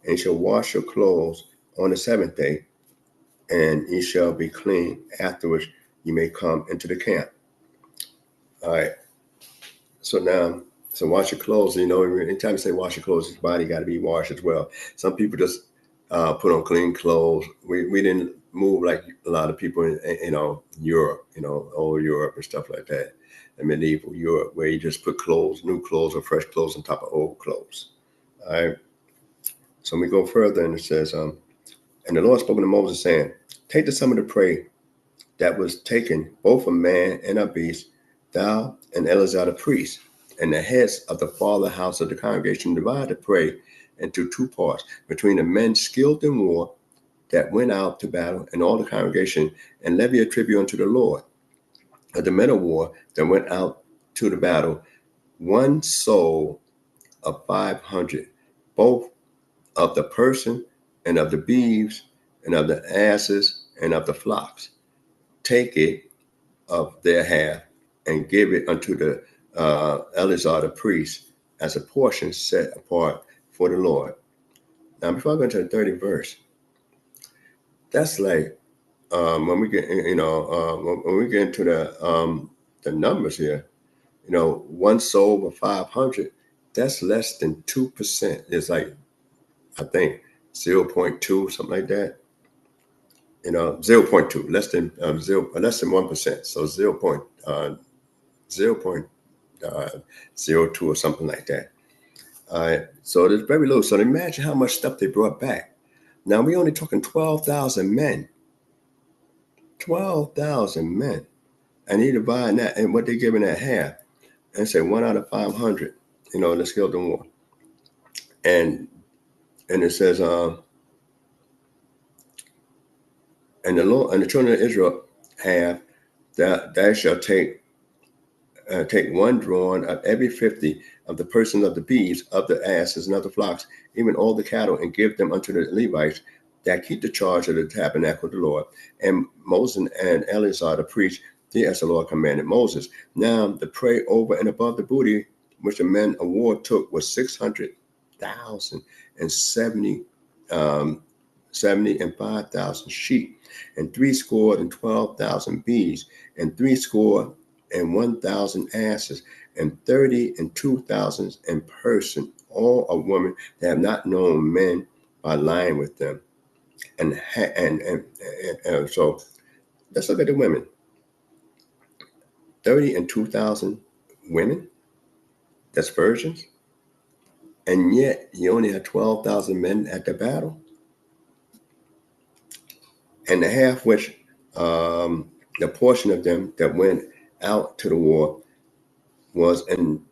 And you shall wash your clothes on the 7th day, and ye shall be clean. Afterwards, you may come into the camp. All right. So wash your clothes. Anytime you say wash your clothes, your body got to be washed as well. Some people just put on clean clothes. We didn't move like a lot of people in Europe, old Europe and stuff like that, and medieval Europe, where you just put new clothes or fresh clothes on top of old clothes. All right. So we go further, and it says, and the Lord spoke to Moses, saying, take the sum of the prey that was taken, both a man and a beast, thou and Eleazar the priest, and the heads of the father house of the congregation, divide the prey into 2 parts, between the men skilled in war that went out to battle, and all the congregation, and levy a tribute unto the Lord. Of the men of war that went out to the battle, 1 soul of 500, both of the person and of the beeves and of the asses and of the flocks. Take it of their half and give it unto the Eleazar the priest as a portion set apart for the Lord. Now, before I go into the 30th verse, that's like when we get when we get into the numbers here, 1 soul of 500, that's less than 2%. It's like, I think 0.2, something like that. 0.2, less than 1%. So 0.02 or something like that. So there's very low. So imagine how much stuff they brought back. Now we're only talking 12,000 men. 12,000 men. And he divide that, and what they're giving that half, and say 1 out of 500, the skilled in war. And it says, and the Lord and the children of Israel have that they shall take 1 drawn of every 50 of the persons of the beeves, of the asses, and of the flocks, even all the cattle, and give them unto the Levites that keep the charge of the tabernacle of the Lord. And Moses and Eleazar the priest did as the Lord commanded Moses. Now the prey over and above the booty which the men of war took was 600,000 and 70 and 5,000 sheep, and 70,012 bees, and 70 and 1,000 asses, and 30 and 2,000 in person, all of women that have not known men by lying with them. And so let's look at the women. 30 and 2,000 women, that's virgins, and yet you only had 12,000 men at the battle, and the half which the portion of them that went out to the war was in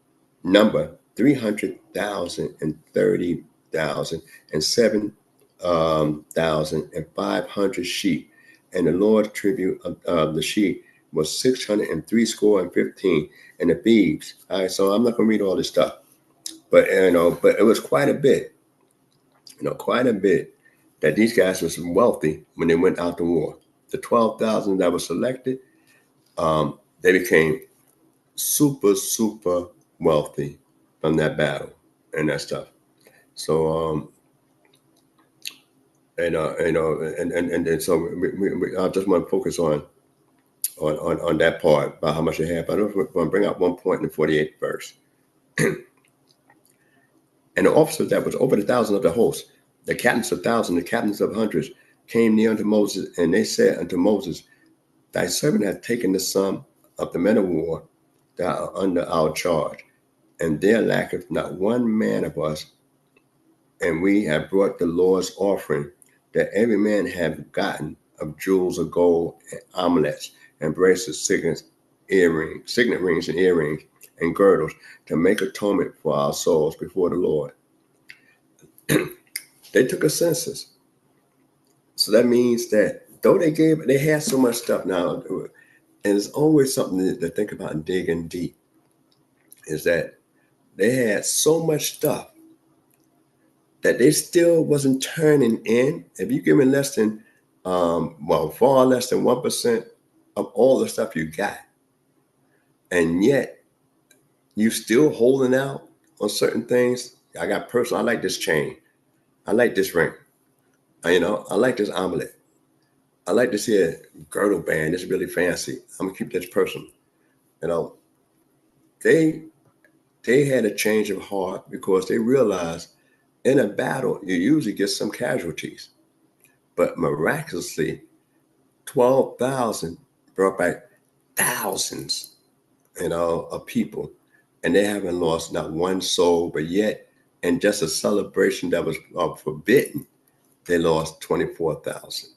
number 300,000 and 30,000 and 7,500 sheep, and the Lord's tribute of the sheep was 603 score and 15, and the beeves. All right, so I'm not going to read all this stuff, but but it was quite a bit, that these guys was wealthy when they went out to war. The 12,000 that were selected, they became super wealthy from that battle and that stuff. So and so I just want to focus on that part about how much they have. But I want to bring out one point in the 48th verse. And the officers that was over 1,000 of the host, the captains of thousands, the captains of hundreds, came near unto Moses, and they said unto Moses, thy servant hath taken the sum of the men of war that are under our charge, and there lacketh not one man of us, and we have brought the Lord's offering, that every man have gotten of jewels of gold and amulets and bracelets, signet rings and earrings and girdles, to make atonement for our souls before the Lord. They took a census. So that means that though they had so much stuff now, and it's always something to think about and dig in deep, is that they had so much stuff that they still wasn't turning in. If you give me less than, far less than 1% of all the stuff you got, and yet you still holding out on certain things. I like this chain. I like this ring. I like this amulet. I like this here girdle band. It's really fancy. I'm gonna keep this personal. They had a change of heart because they realized in a battle, you usually get some casualties. But miraculously, 12,000 brought back thousands, of people. And they haven't lost not one soul, but yet, in just a celebration that was forbidden, they lost 24,000.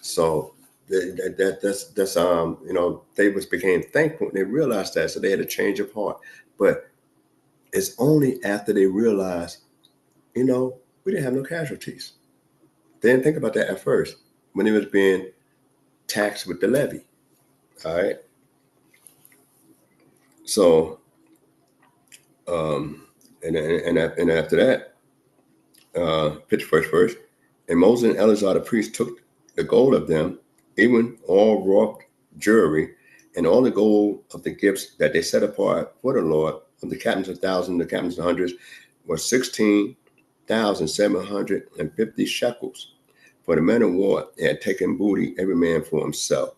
So they became thankful and they realized that. So they had a change of heart. But it's only after they realized, we didn't have no casualties. They didn't think about that at first when it was being taxed with the levy. All right. So, and after that, 51st verse, and Moses and Eleazar the priest took the gold of them, even all wrought jewelry, and all the gold of the gifts that they set apart for the Lord, of the captains of thousands, the captains of hundreds, was 16,750 shekels. For the men of war, they had taken booty, every man for himself.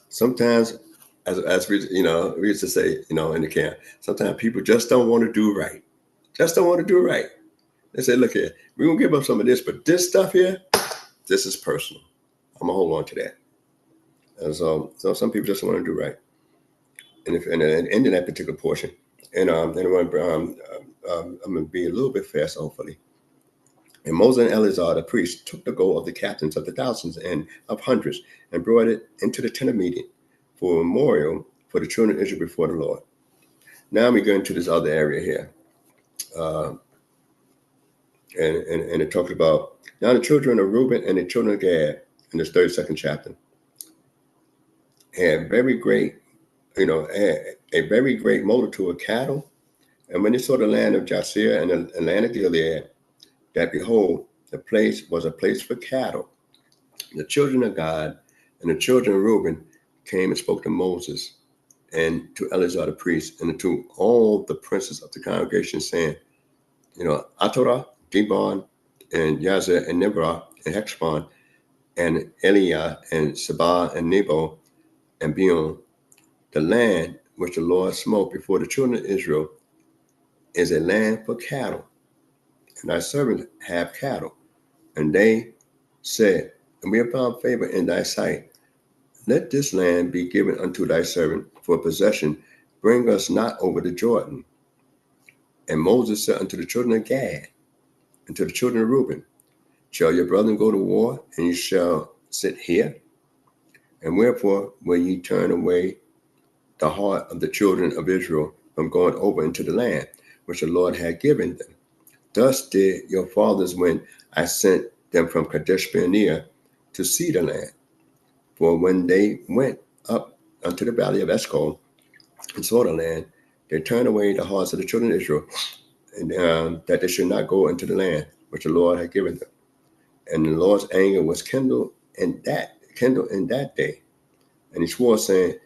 Sometimes, as we used to say, in the camp, sometimes people just don't want to do right. Just don't want to do right. They say, look here, we're going to give up some of this, but this stuff here, this is personal. I'm going to hold on to that. And so some people just want to do right. And in that particular portion, and I'm going to be a little bit fast, hopefully. And Moses and Eleazar the priest took the gold of the captains of the thousands and of hundreds and brought it into the tent of meeting for a memorial for the children of Israel before the Lord. Now we go into this other area here. And it talks about now the children of Reuben and the children of Gad in this 32nd chapter had very great, a very great multitude of cattle. And when they saw the land of Jazer and the land of Gilead, that behold, the place was a place for cattle. The children of God and the children of Reuben came and spoke to Moses and to Eleazar the priest and to all the princes of the congregation, saying, Atorah, Dibon, and Yazer, and Nebrah, and Heshbon, and Eliah, and Sabah, and Nebo, and Beon, the land which the Lord smote before the children of Israel is a land for cattle, and thy servants have cattle. And they said, and we have found favor in thy sight. Let this land be given unto thy servant for possession, bring us not over the Jordan. And Moses said unto the children of Gad, and to the children of Reuben, shall your brethren go to war, and you shall sit here? And wherefore will ye turn away the heart of the children of Israel from going over into the land which the Lord had given them? Thus did your fathers when I sent them from Kadesh Barnea to see the land. For when they went up unto the valley of Eshcol and saw the land, they turned away the hearts of the children of Israel, and that they should not go into the land which the Lord had given them. And the Lord's anger was kindled in that day. And he swore, saying,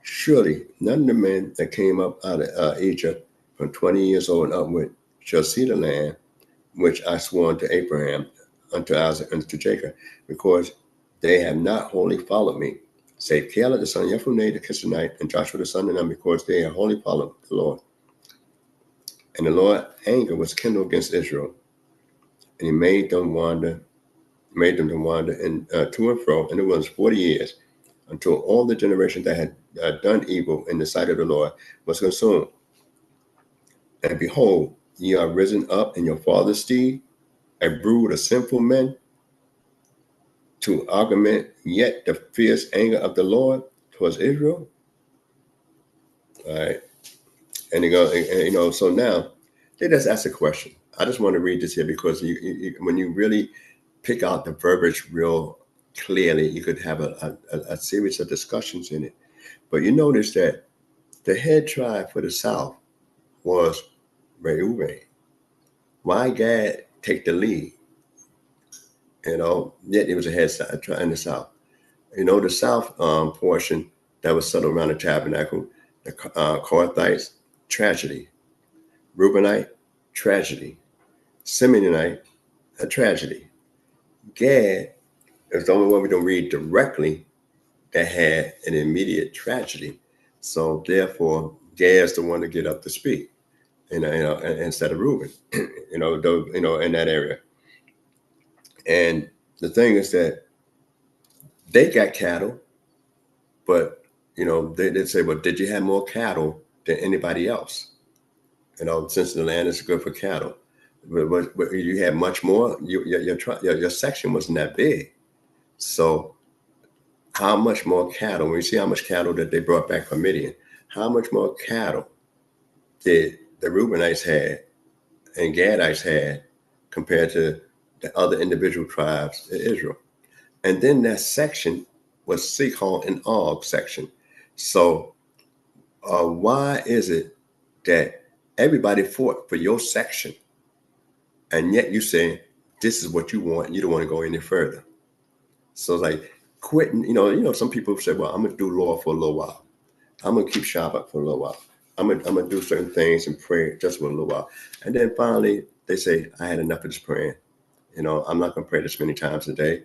surely none of the men that came up out of Egypt from 20 years old and upward shall see the land which I swore unto Abraham, unto Isaac, and to Jacob, because they have not wholly followed me, save Caleb the son of Jephunneh the Kishonite, and Joshua the son of Nun, because they have wholly followed the Lord. And the Lord's anger was kindled against Israel, and he made them to wander in, to and fro, and it was 40 years, until all the generation that had done evil in the sight of the Lord was consumed. And behold, ye are risen up in your father's stead, a brood of sinful men, to augment yet the fierce anger of the Lord towards Israel. All right. And he goes, so now they just ask a question. I just want to read this here because when you really pick out the verbiage real clearly, you could have a series of discussions in it. But you notice that the head tribe for the south was Reuben. Why Gad take the lead? Yet it was a head tribe in the south. The south portion that was settled around the tabernacle, the Kohathites, tragedy. Reubenite, tragedy. Simeonite, a tragedy. Gad is the only one we don't read directly that had an immediate tragedy. So therefore, Gad's the one to get up to speak, instead of Reuben, in that area. And the thing is that they got cattle, but they'd say, well, did you have more cattle than anybody else? Since the land is good for cattle, but you had much more. Your section wasn't that big, so how much more cattle? When you see how much cattle that they brought back from Midian, how much more cattle did the Reubenites had and Gadites had compared to the other individual tribes in Israel? And then that section was Sichon and Og section. So why is it that everybody fought for your section, and yet you say this is what you want, you don't want to go any further? So it's like quitting. Some people say, well, I'm gonna do law for a little while, I'm gonna keep Shabbat for a little while, I'm gonna do certain things and pray just for a little while, and then finally they say, I had enough of this praying. I'm not gonna pray this many times a day.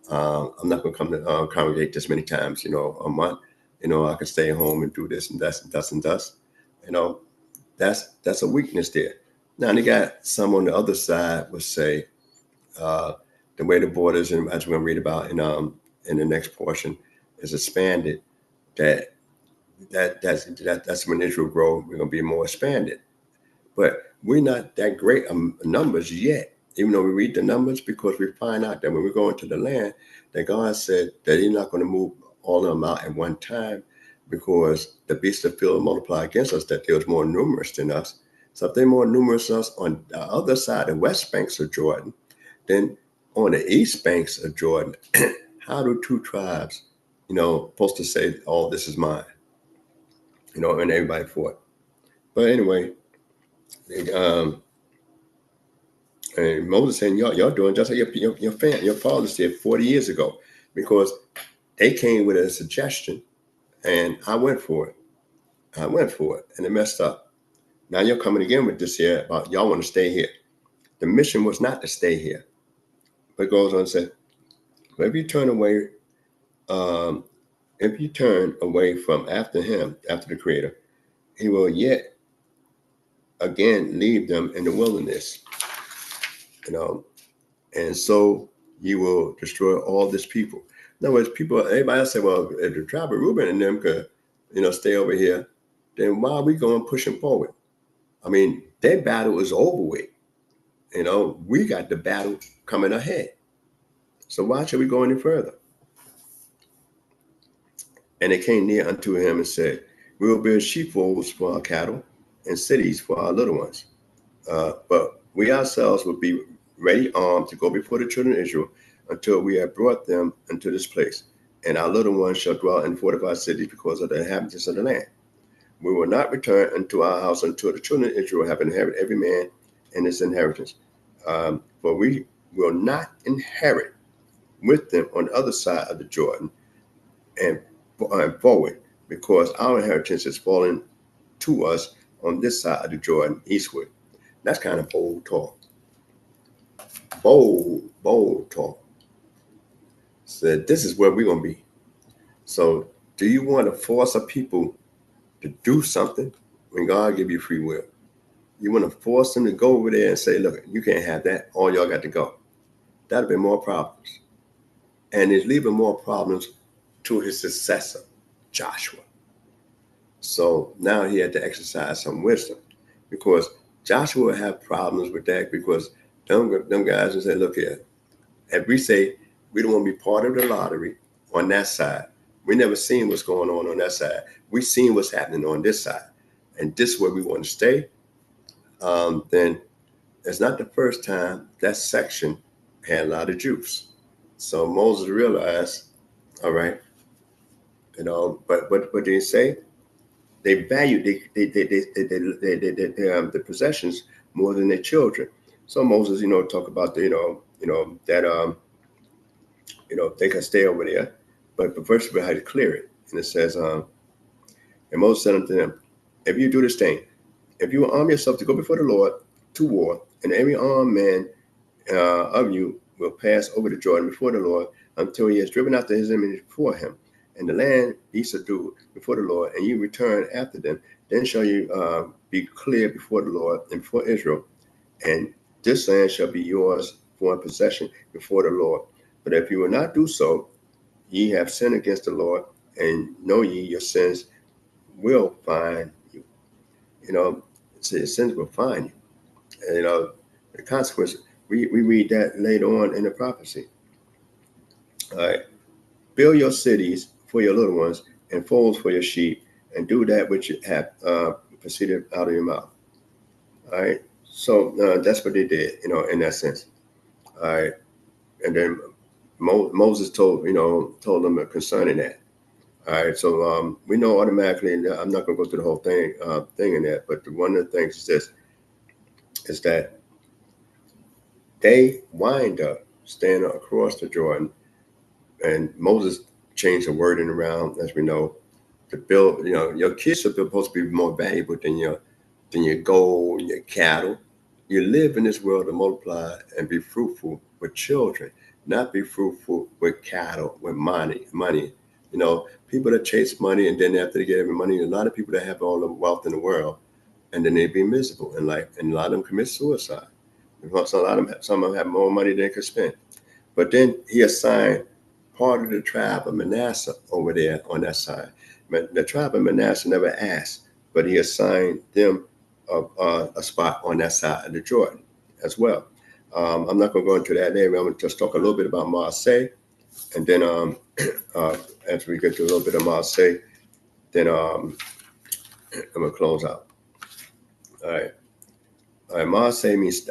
I'm not gonna come to congregate this many times a month. I could stay home and do this and that and thus and thus. That's a weakness there. Now they got some on the other side would say the way the borders, and as we're gonna read about in the next portion, is expanded. That's when Israel grow. We're gonna be more expanded, but we're not that great numbers yet. Even though we read the numbers, because we find out that when we go into the land, that God said that He's not going to move all of them out at one time, because the beasts of the field multiply against us, that there's more numerous than us. So if they're more numerous than us on the other side, the west banks of Jordan, then on the east banks of Jordan, how do two tribes, supposed to say, "Oh, this is mine," and everybody fought. But anyway, and Moses saying, y'all doing just like your fathers did 40 years ago, because they came with a suggestion and I went for it. And it messed up. Now you're coming again with this here about y'all want to stay here. The mission was not to stay here. But it goes on and said, but if you turn away from after him, after the Creator, He will yet again leave them in the wilderness. And so you will destroy all this people. In other words, everybody else say, well, if the tribe of Reuben and them could, stay over here, then why are we going pushing forward? I mean, their battle is over with. You know, we got the battle coming ahead. So why should we go any further? And they came near unto him and said, we will build sheepfolds for our cattle and cities for our little ones. But we ourselves will be ready armed to go before the children of Israel until we have brought them into this place. And our little ones shall dwell in fortified cities because of the inhabitants of the land. We will not return unto our house until the children of Israel have inherited every man and his inheritance. For we will not inherit with them on the other side of the Jordan and forward, because our inheritance is fallen to us on this side of the Jordan eastward. That's kind of bold talk. Bold talk. So this is where we're going to be. So do you want to force a people to do something when God give you free will? You want to force them to go over there and say, look, you can't have that. All y'all got to go. That'll be more problems. And it's leaving more problems to his successor, Joshua. So now he had to exercise some wisdom, because Joshua would have problems with that, because them guys would say, look here, if we say we don't want to be part of the lottery on that side, we never seen what's going on that side. We seen what's happening on this side, and this is where we want to stay. Then it's not the first time that section had a lot of juice. So Moses realized, all right, you know, but what did he say? They value the possessions more than their children. So Moses, you know, talk about the, that they can stay over there, but first of all, how to clear it. And it says, and Moses said unto them, if you do this thing, if you arm yourself to go before the Lord to war, and every armed man of you will pass over the Jordan before the Lord until he has driven out his enemies before him, and the land be subdued before the Lord, and you return after them, then shall you be clear before the Lord and before Israel, and this land shall be yours for a possession before the Lord. But if you will not do so, ye have sinned against the Lord, and know ye your sins will find you. You know, your sins will find you. And, you know, the consequence, we read that later on in the prophecy. All right. Build your cities for your little ones and folds for your sheep, and do that which you have proceeded out of your mouth. All right. So that's what they did, you know, in that sense. All right. And then Moses told them concerning that. All right. So we know automatically, and I'm not going to go through the whole thing in that, but one of the things is this, is that they wind up standing across the Jordan, and Moses changed the wording around, as we know, to build, you know, your kids are supposed to be more valuable than your gold and your cattle. You live in this world to multiply and be fruitful with children, not be fruitful with cattle, with money. You know, people that chase money, and then after they get every money, a lot of people that have all the wealth in the world, and then they be miserable in life, and a lot of them commit suicide. Because some of them have more money than they could spend. But then he assigned part of the tribe of Manasseh over there on that side. The tribe of Manasseh never asked, but he assigned them a spot on that side of the Jordan as well. I'm not going to go into that area. I'm going to just talk a little bit about Masei, and then as we get to a little bit of Masei, then I'm going to close out. All right. Masei means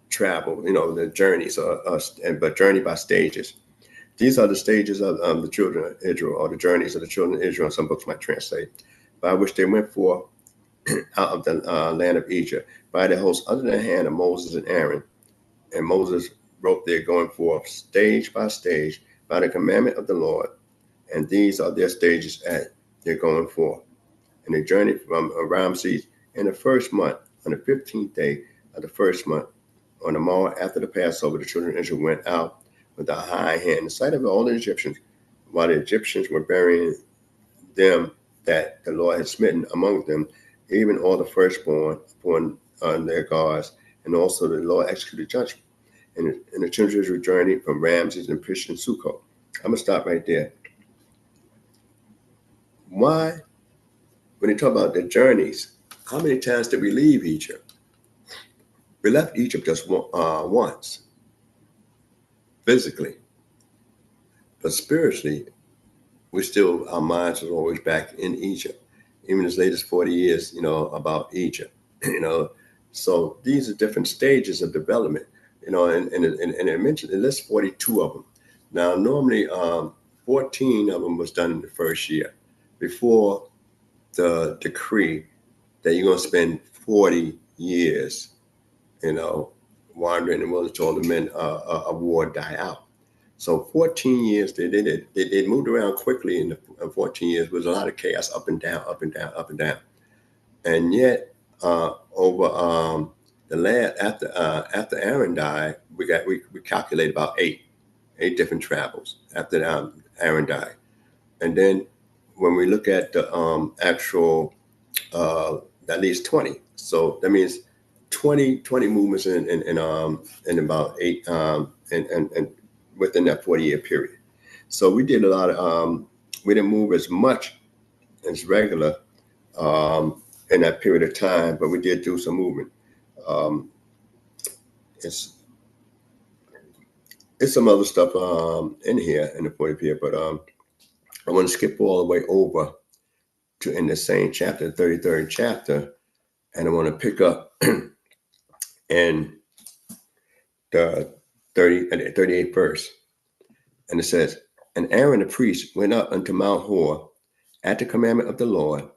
travel, you know, the journeys, but journey by stages. These are the stages of the children of Israel, or the journeys of the children of Israel, some books might translate, by which they went forth out of the land of Egypt, by the host under the hand of Moses and Aaron. And Moses wrote there, going forth stage by stage by the commandment of the Lord. And these are their stages at their going forth. And they journeyed from Ramses in the first month, on the 15th day of the first month, on the morrow after the Passover, the children of Israel went out with a high hand in the sight of all the Egyptians, while the Egyptians were burying them that the Lord had smitten among them, even all the firstborn upon their gods, and also the Lord executed judgment. And the children of Israel journeyed from Ramses and pitched in Sukkot. I'm going to stop right there. Why when you talk about the journeys, how many times did we leave Egypt? We left Egypt just once, physically, but spiritually, our minds was always back in Egypt, even as late as 40 years, about Egypt, So these are different stages of development, and it mentioned, it lists 42 of them. Now, normally 14 of them was done in the first year before the decree that you're going to spend 40 years, wandering in the wilderness till the men of war die out. So 14 years, they moved around quickly in the 14 years. There was a lot of chaos, up and down, up and down, up and down. And yet, over the land, after Aaron died, we calculated about eight different travels after Aaron died. And then when we look at the actual, that leaves 20. So that means 20 movements in about 8 and within that 40-year period. So we did a lot of we didn't move as much as regular in that period of time, but we did do some movement. It's some other stuff in here in the 40 period, but I want to skip all the way over to in the same chapter, the 33rd chapter, and I want to pick up in the 38th verse. And it says, and Aaron the priest went up unto Mount Hor at the commandment of the Lord,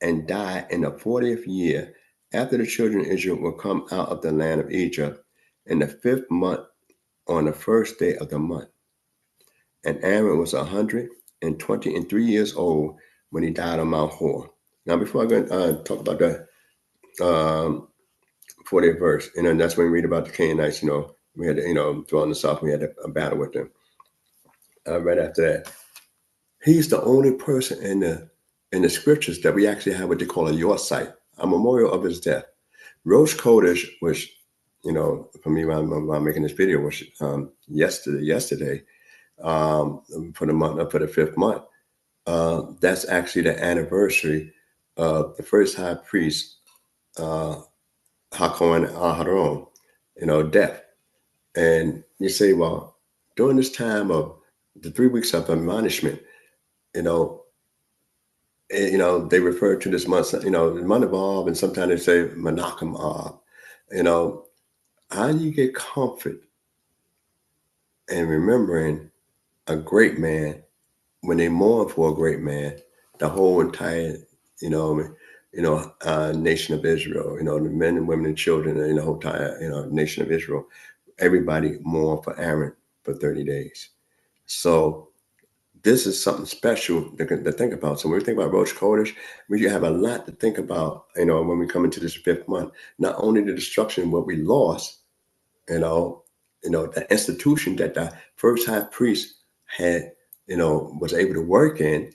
and died in the 40th year after the children of Israel were come out of the land of Egypt, in the 5th month, on the 1st day of the month. And Aaron was 123 years old when he died on Mount Hor. Now, before I go talk about the 40th verse, and that's when we read about the Canaanites. We had to, dwell in the south. We had a battle with them. Right after that, he's the only person in the scriptures that we actually have what they call a yahrzeit, a memorial of his death. Rosh Chodesh, which, for me, while I'm making this video, was yesterday, for the month, for the 5th month. That's actually the anniversary of the first high priest, Hakohen Aharon, death. And you say, well, during this time of the 3 weeks of admonishment, they refer to this month, the month of Ab, and sometimes they say Menachem Ab. How do you get comfort in remembering a great man when they mourn for a great man? The whole entire, nation of Israel, the men and women and children, the whole entire, nation of Israel, everybody mourned for Aaron for 30 days. So this is something special to think about. So when we think about Rosh Chodesh, we have a lot to think about, when we come into this 5th month. Not only the destruction, what we lost, the institution that the first high priest had, was able to work in,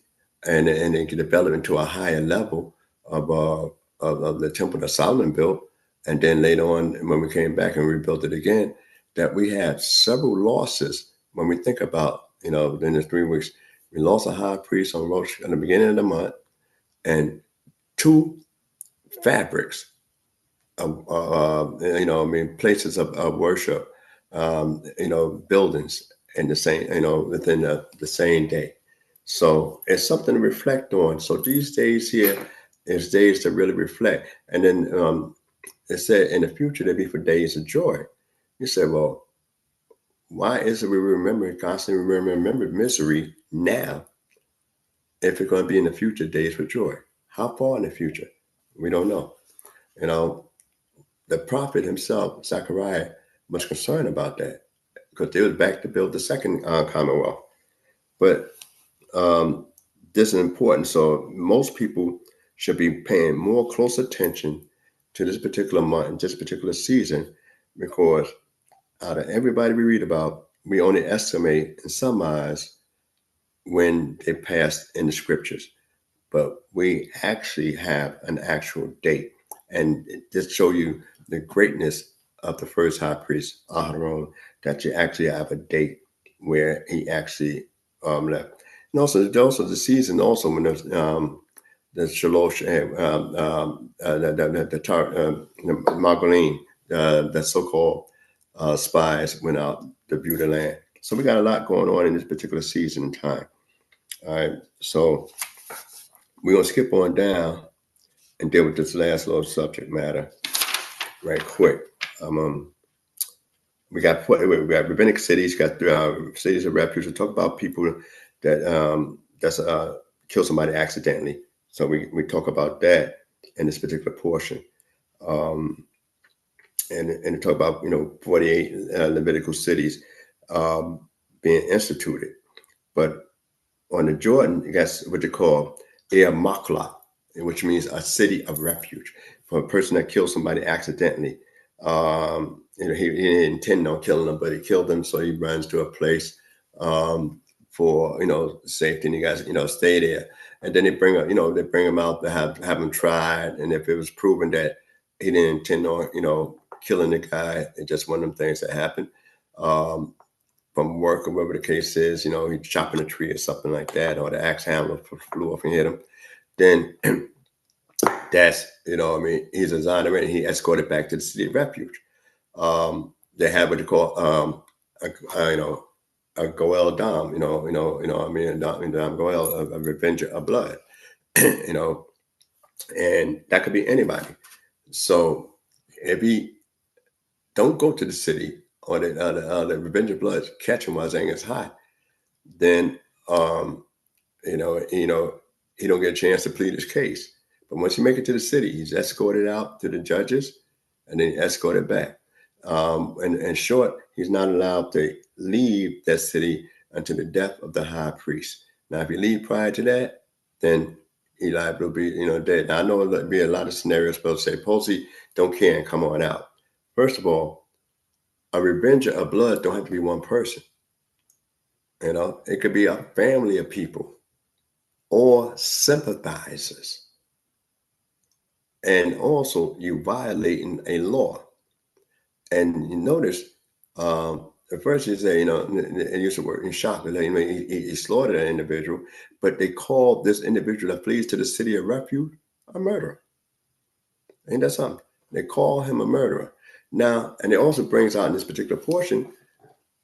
and it could develop into a higher level of the temple that Solomon built. And then later on, when we came back and rebuilt it again, that we had several losses when we think about, in the 3 weeks. We lost a high priest on Rosh in the beginning of the month, and 2 fabrics of, places of worship, buildings in the same, within the same day. So it's something to reflect on. So these days here is days to really reflect. And then it said in the future, there'll be for days of joy. You say, well, why is it we constantly remember misery now if it's going to be in the future days for joy? How far in the future? We don't know. The prophet himself, Zechariah, was concerned about that because they was back to build the second Commonwealth. But this is important. So most people should be paying more close attention to this particular month, this particular season, because out of everybody we read about, we only estimate in some eyes when they passed in the scriptures, but we actually have an actual date. And just show you the greatness of the first high priest, Aharon, that you actually have a date where he actually left. And also the season, also when the Shalom, the Margolene, the so-called spies went out to view the land. So we got a lot going on in this particular season and time. All right, so we're gonna skip on down and deal with this last little subject matter right quick. We got rabbinic cities, got cities of refuge. We talk about people that kill somebody accidentally. So we talk about that in this particular portion, and talk about 48 Levitical cities being instituted. But on the Jordan, you got what they call Ir Makla, which means a city of refuge for a person that kills somebody accidentally. He didn't intend on killing them, but he killed them, so he runs to a place for safety, and you guys stay there. And then they bring him out to have him tried, and if it was proven that he didn't intend on killing the guy, it's just one of them things that happen from work or whatever the case is. He's chopping a tree or something like that, or the axe handler flew off and hit him. Then that's he's exonerated and he escorted back to the city of refuge. They have what they call a goel dam, dam goel, a revenger of blood, and that could be anybody. So if he don't go to the city, or the revenger of blood catch him while his anger is high, then he don't get a chance to plead his case. But once you make it to the city, he's escorted out to the judges, and then escorted back. And in short, he's not allowed to leave that city until the death of the high priest. Now, if you leave prior to that, then he liable to be, dead. Now, I know there'll be a lot of scenarios people say, Posey, don't care and come on out. First of all, a revenger of blood don't have to be one person. It could be a family of people or sympathizers. And also, you violating a law. And you notice, at first you say, and use the word in shock, he slaughtered an individual, but they called this individual that flees to the city of refuge a murderer. Ain't that something? They call him a murderer. Now, and it also brings out in this particular portion,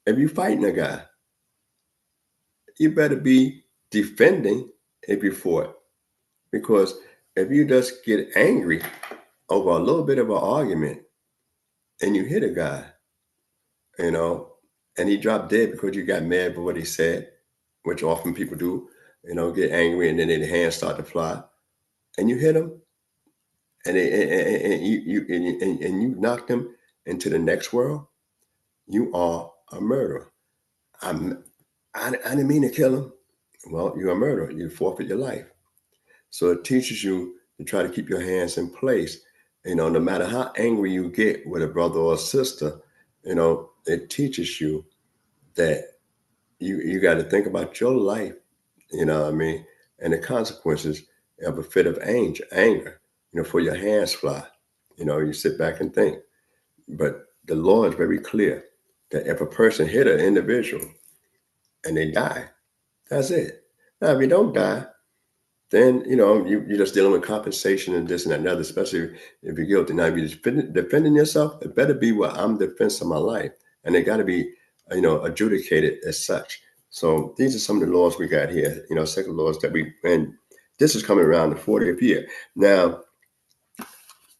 if you're fighting a guy, you better be defending if you fought. Because if you just get angry over a little bit of an argument and you hit a guy, and he dropped dead because you got mad for what he said, which often people do, get angry and then their hands start to fly, and you hit him, and you knocked him into the next world, you are a murderer. I didn't mean to kill him. Well, you're a murderer. You forfeit your life. So it teaches you to try to keep your hands in place. No matter how angry you get with a brother or a sister, it teaches you that you got to think about your life, and the consequences of a fit of anger, for your hands fly. You sit back and think. But the law is very clear that if a person hit an individual and they die, that's it. Now, if you don't die, then, you're just dealing with compensation and this and that and other, especially if you're guilty. Now, if you're defending yourself, it better be what I'm defense of my life. And they got to be, adjudicated as such. So these are some of the laws we got here, secular laws and this is coming around the 40th year. Now,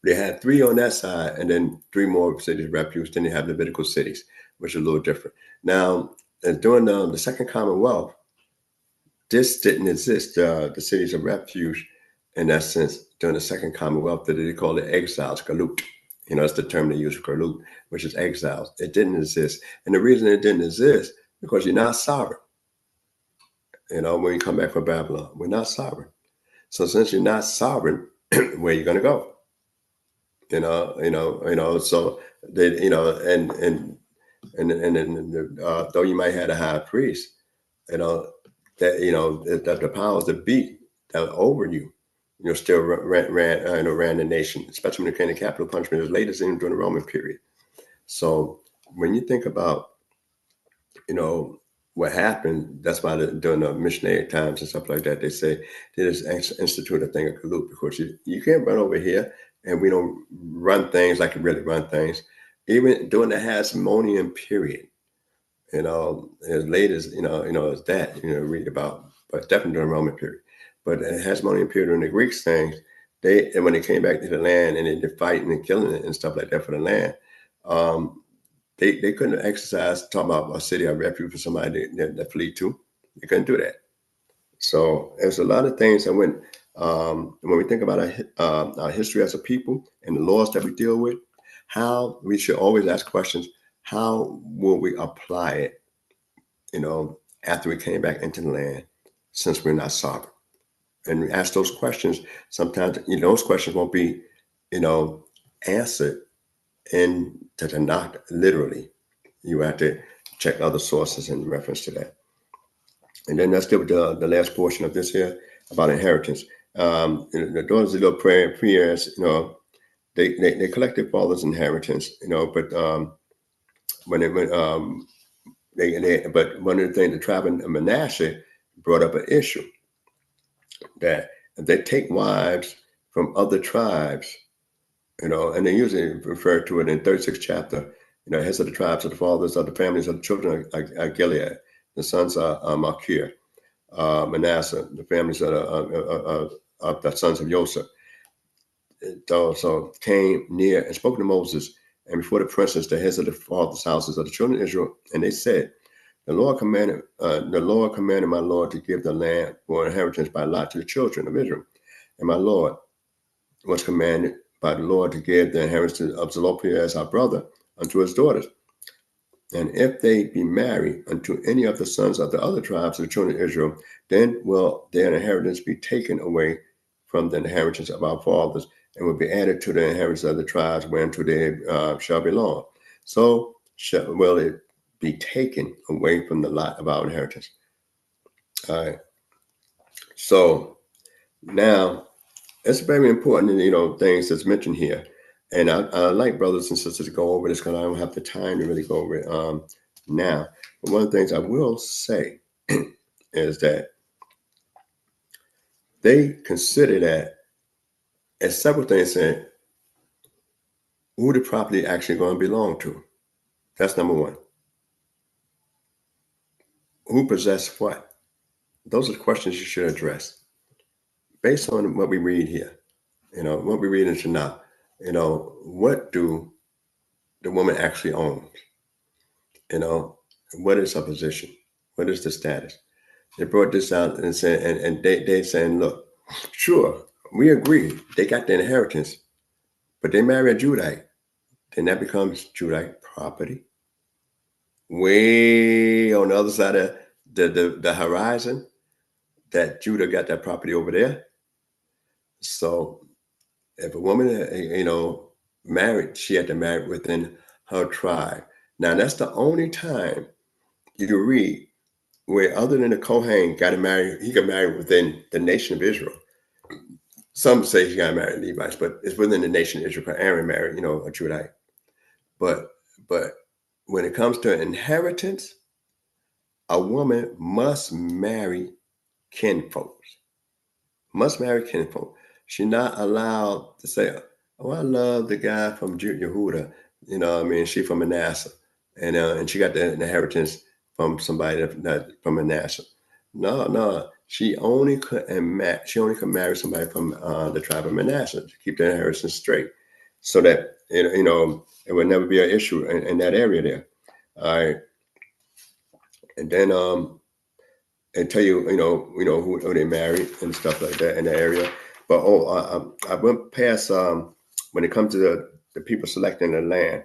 they had 3 on that side and then 3 more cities of refuge. Then they have Levitical cities, which are a little different. Now, during the Second Commonwealth, this didn't exist, the cities of refuge, in that sense, during the Second Commonwealth, that they call it exiles, galut. That's the term they use, galut, which is exiles. It didn't exist. And the reason it didn't exist, because you're not sovereign. When you come back from Babylon, we're not sovereign. So since you're not sovereign, where are you going to go? So they, and though you might have a high priest, that the powers that be that were over you, still ran the nation, especially when it came to capital punishment as late as during the Roman period. So when you think about, what happened, that's why during the missionary times and stuff like that, they say they just institute a thing of Kalut, because you can't run over here, and we don't run things like we really run things. Even during the Hasmonean period, as late as as that, read about, but definitely during the Roman period. But the Hasmonean period, when the Greeks things, when they came back to the land and they're fighting and killing it and stuff like that for the land, they couldn't exercise, talk about a city of refuge for somebody that flee to. They couldn't do that. So there's a lot of things that went, when we think about our history as a people and the laws that we deal with, how we should always ask questions, how will we apply it, after we came back into the land, since we're not sovereign? And we ask those questions. Sometimes, those questions won't be, answered in the Tanakh literally. You have to check other sources in reference to that. And then let's deal with the last portion of this here about inheritance. The daughters of little prayers, they collect their father's inheritance, but but one of the things, the tribe of Manasseh brought up an issue that if they take wives from other tribes, and they usually refer to it in 36th chapter, heads of the tribes of the fathers of the families of the children of Gilead, the sons of Machir, Manasseh, the families of the sons of Joseph. So came near and spoke to Moses and before the princes, the heads of the fathers' houses of the children of Israel, and they said, the Lord commanded my Lord to give the land for inheritance by lot to the children of Israel. And my Lord was commanded by the Lord to give the inheritance of Zelophehad our brother unto his daughters. And if they be married unto any of the sons of the other tribes of the children of Israel, then will their inheritance be taken away from the inheritance of our fathers, and will be added to the inheritance of the tribes whereunto they shall belong. So will it be taken away from the lot of our inheritance. All right. So now it's very important, things that's mentioned here. And I like brothers and sisters to go over this because I don't have the time to really go over it now. But one of the things I will say is that they consider that as several things saying who the property actually going to belong to. That's number one. Who possessed what? Those are the questions you should address based on what we read here. What we read in Tanakh. What do the woman actually own? What is her position? What is the status? They brought this out and said, and they saying, look, sure, we agree. They got the inheritance, but they marry a Judite. Then that becomes Judite property. Way on the other side of the horizon, that Judah got that property over there. So if a woman, married, she had to marry within her tribe. Now, that's the only time you read where, other than the Kohen got to marry, he got married within the nation of Israel. Some say he got married Levites, but it's within the nation of Israel. Aaron married, a Judite. But when it comes to inheritance, a woman must marry kinfolk. Must marry kinfolk. She's not allowed to say, oh, I love the guy from Yehudah. She from Manasseh. And she got the inheritance from somebody that from Manasseh. No. She only could marry somebody from the tribe of Manasseh to keep the inheritance straight, so that it would never be an issue in that area there. All right. And then and tell you, who they married and stuff like that in the area. But I went past when it comes to the people selecting the land.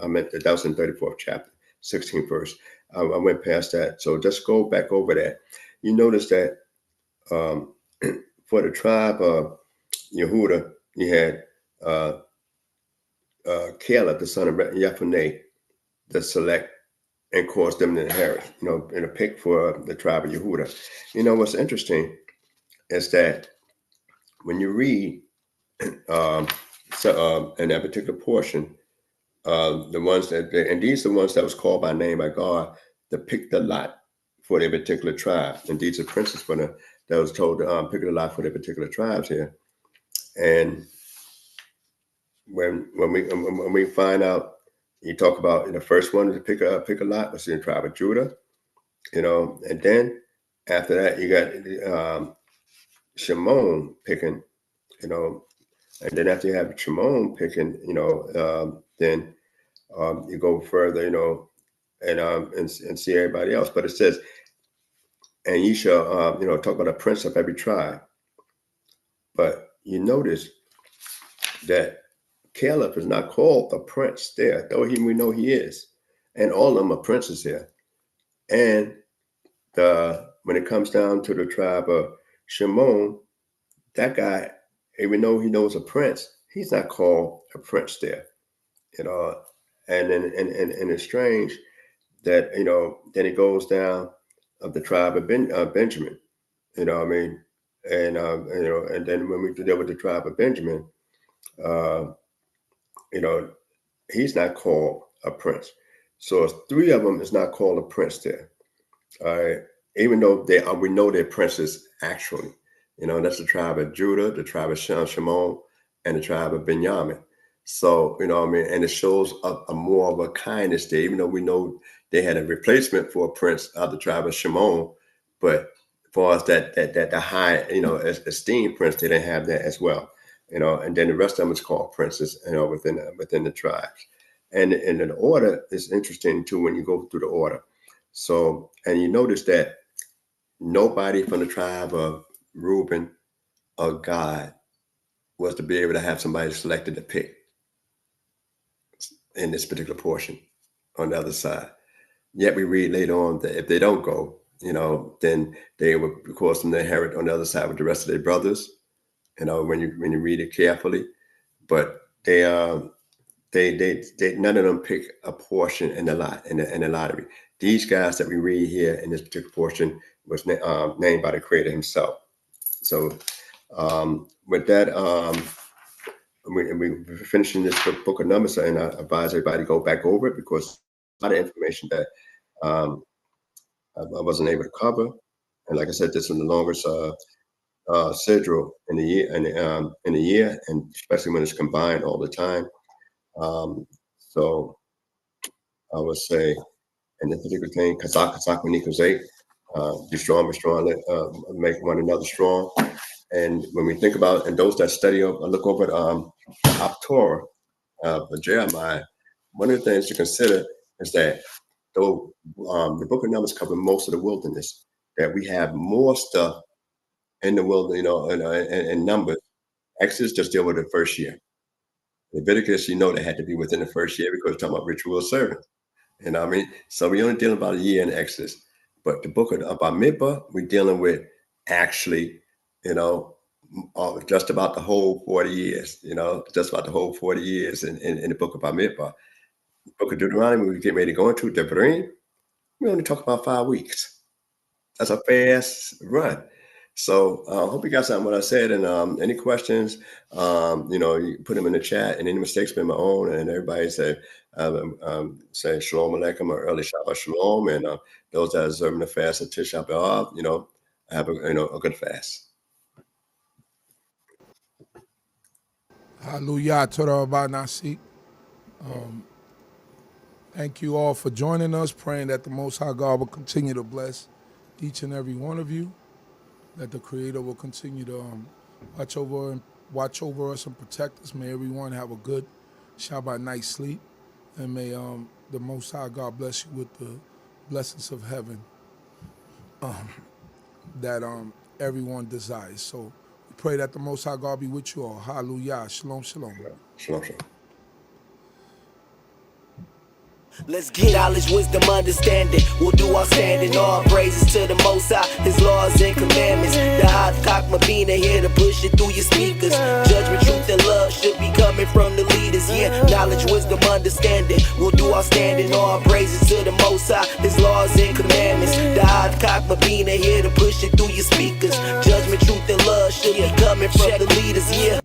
I meant that was in 34th chapter, 16th verse. I went past that. So just go back over that. You notice that for the tribe of Yehudah, you had Caleb, the son of Yephuneh, to select and cause them to inherit, in a pick for the tribe of Yehudah. What's interesting is that when you read in that particular portion, the ones that, and these are the ones that was called by name by God to pick the lot for their particular tribe. And these are princes for that was told to pick a lot for their particular tribes here. And when we find out, you talk about the first one to pick a lot was in the tribe of Judah, and then after that you got Shimon picking, and then after you have Shimon picking, then you go further, and see everybody else. But it says, and ye shall, talk about a prince of every tribe. But you notice that Caleb is not called a prince there, though we know he is. And all of them are princes here. And when it comes down to the tribe of Shimon, that guy, even though he knows a prince, he's not called a prince there. And it's strange that, then it goes down of the tribe of Benjamin, And then when we deal with the tribe of Benjamin, he's not called a prince. So 3 of them is not called a prince there. All right. Even though we know they're princes actually, that's the tribe of Judah, the tribe of Shimon, and the tribe of Benjamin. So, and it shows a more of a kindness there, even though we know they had a replacement for a prince of the tribe of Shimon, but for us that the high, esteemed prince, they didn't have that as well, and then the rest of them is called princes, within the tribes. And the order is interesting too when you go through the order. So, and you notice that nobody from the tribe of Reuben or Gad was to be able to have somebody selected to pick in this particular portion on the other side. Yet we read later on that if they don't go, then they would cause them to inherit on the other side with the rest of their brothers, when you read it carefully. But they none of them pick a portion in the lottery. These guys that we read here in this particular portion was named by the Creator himself. So with that, we're finishing this book of Numbers, and I advise everybody to go back over it because a lot of information that I wasn't able to cover. And like I said, this is the longest schedule in the year, and especially when it's combined all the time. So I would say, in this particular thing, Kazak equals 8. Be strong, make one another strong. And when we think about, and those that study look over Torah, Jeremiah, one of the things to consider is that though the book of Numbers covers most of the wilderness, that we have more stuff in the wilderness, in Numbers. Exodus just deal with the first year. Leviticus, they had to be within the first year because we're talking about ritual servants. So we only dealing about a year in Exodus. But the book of Bamidbar, we're dealing with actually, just about the whole 40 years, just about the whole 40 years in the book of Bamidbar. The book of Deuteronomy, we get ready to go into Devarim, we only talk about 5 weeks. That's a fast run. So I hope you got something what I said. And any questions, you put them in the chat, and any mistakes been my own. And everybody say Shalom Aleichem or early Shabbat Shalom. And those that are observing the fast of Tisha B'Av, have a good fast. Hallelujah, torah about Nasik. Thank you all for joining us, praying that the Most High God will continue to bless each and every one of you, that the Creator will continue to watch over us and protect us. May everyone have a good Shabbat night sleep, and may the Most High God bless you with the blessings of heaven that everyone desires. So we pray that the Most High God be with you all. Hallelujah. Shalom, shalom. Shalom, shalom. Let's get knowledge, wisdom, understanding. We'll do our standing. All praises to the Most High, His laws and commandments. The CHOKMAH BINAH here to push it through your speakers. Judgment, truth, and love should be coming from the leaders. Yeah, knowledge, wisdom, understanding. We'll do our standing. All praises to the Most High, His laws and commandments. The CHOKMAH BINAH here to push it through your speakers. Judgment, truth, and love should be coming from the leaders. Yeah.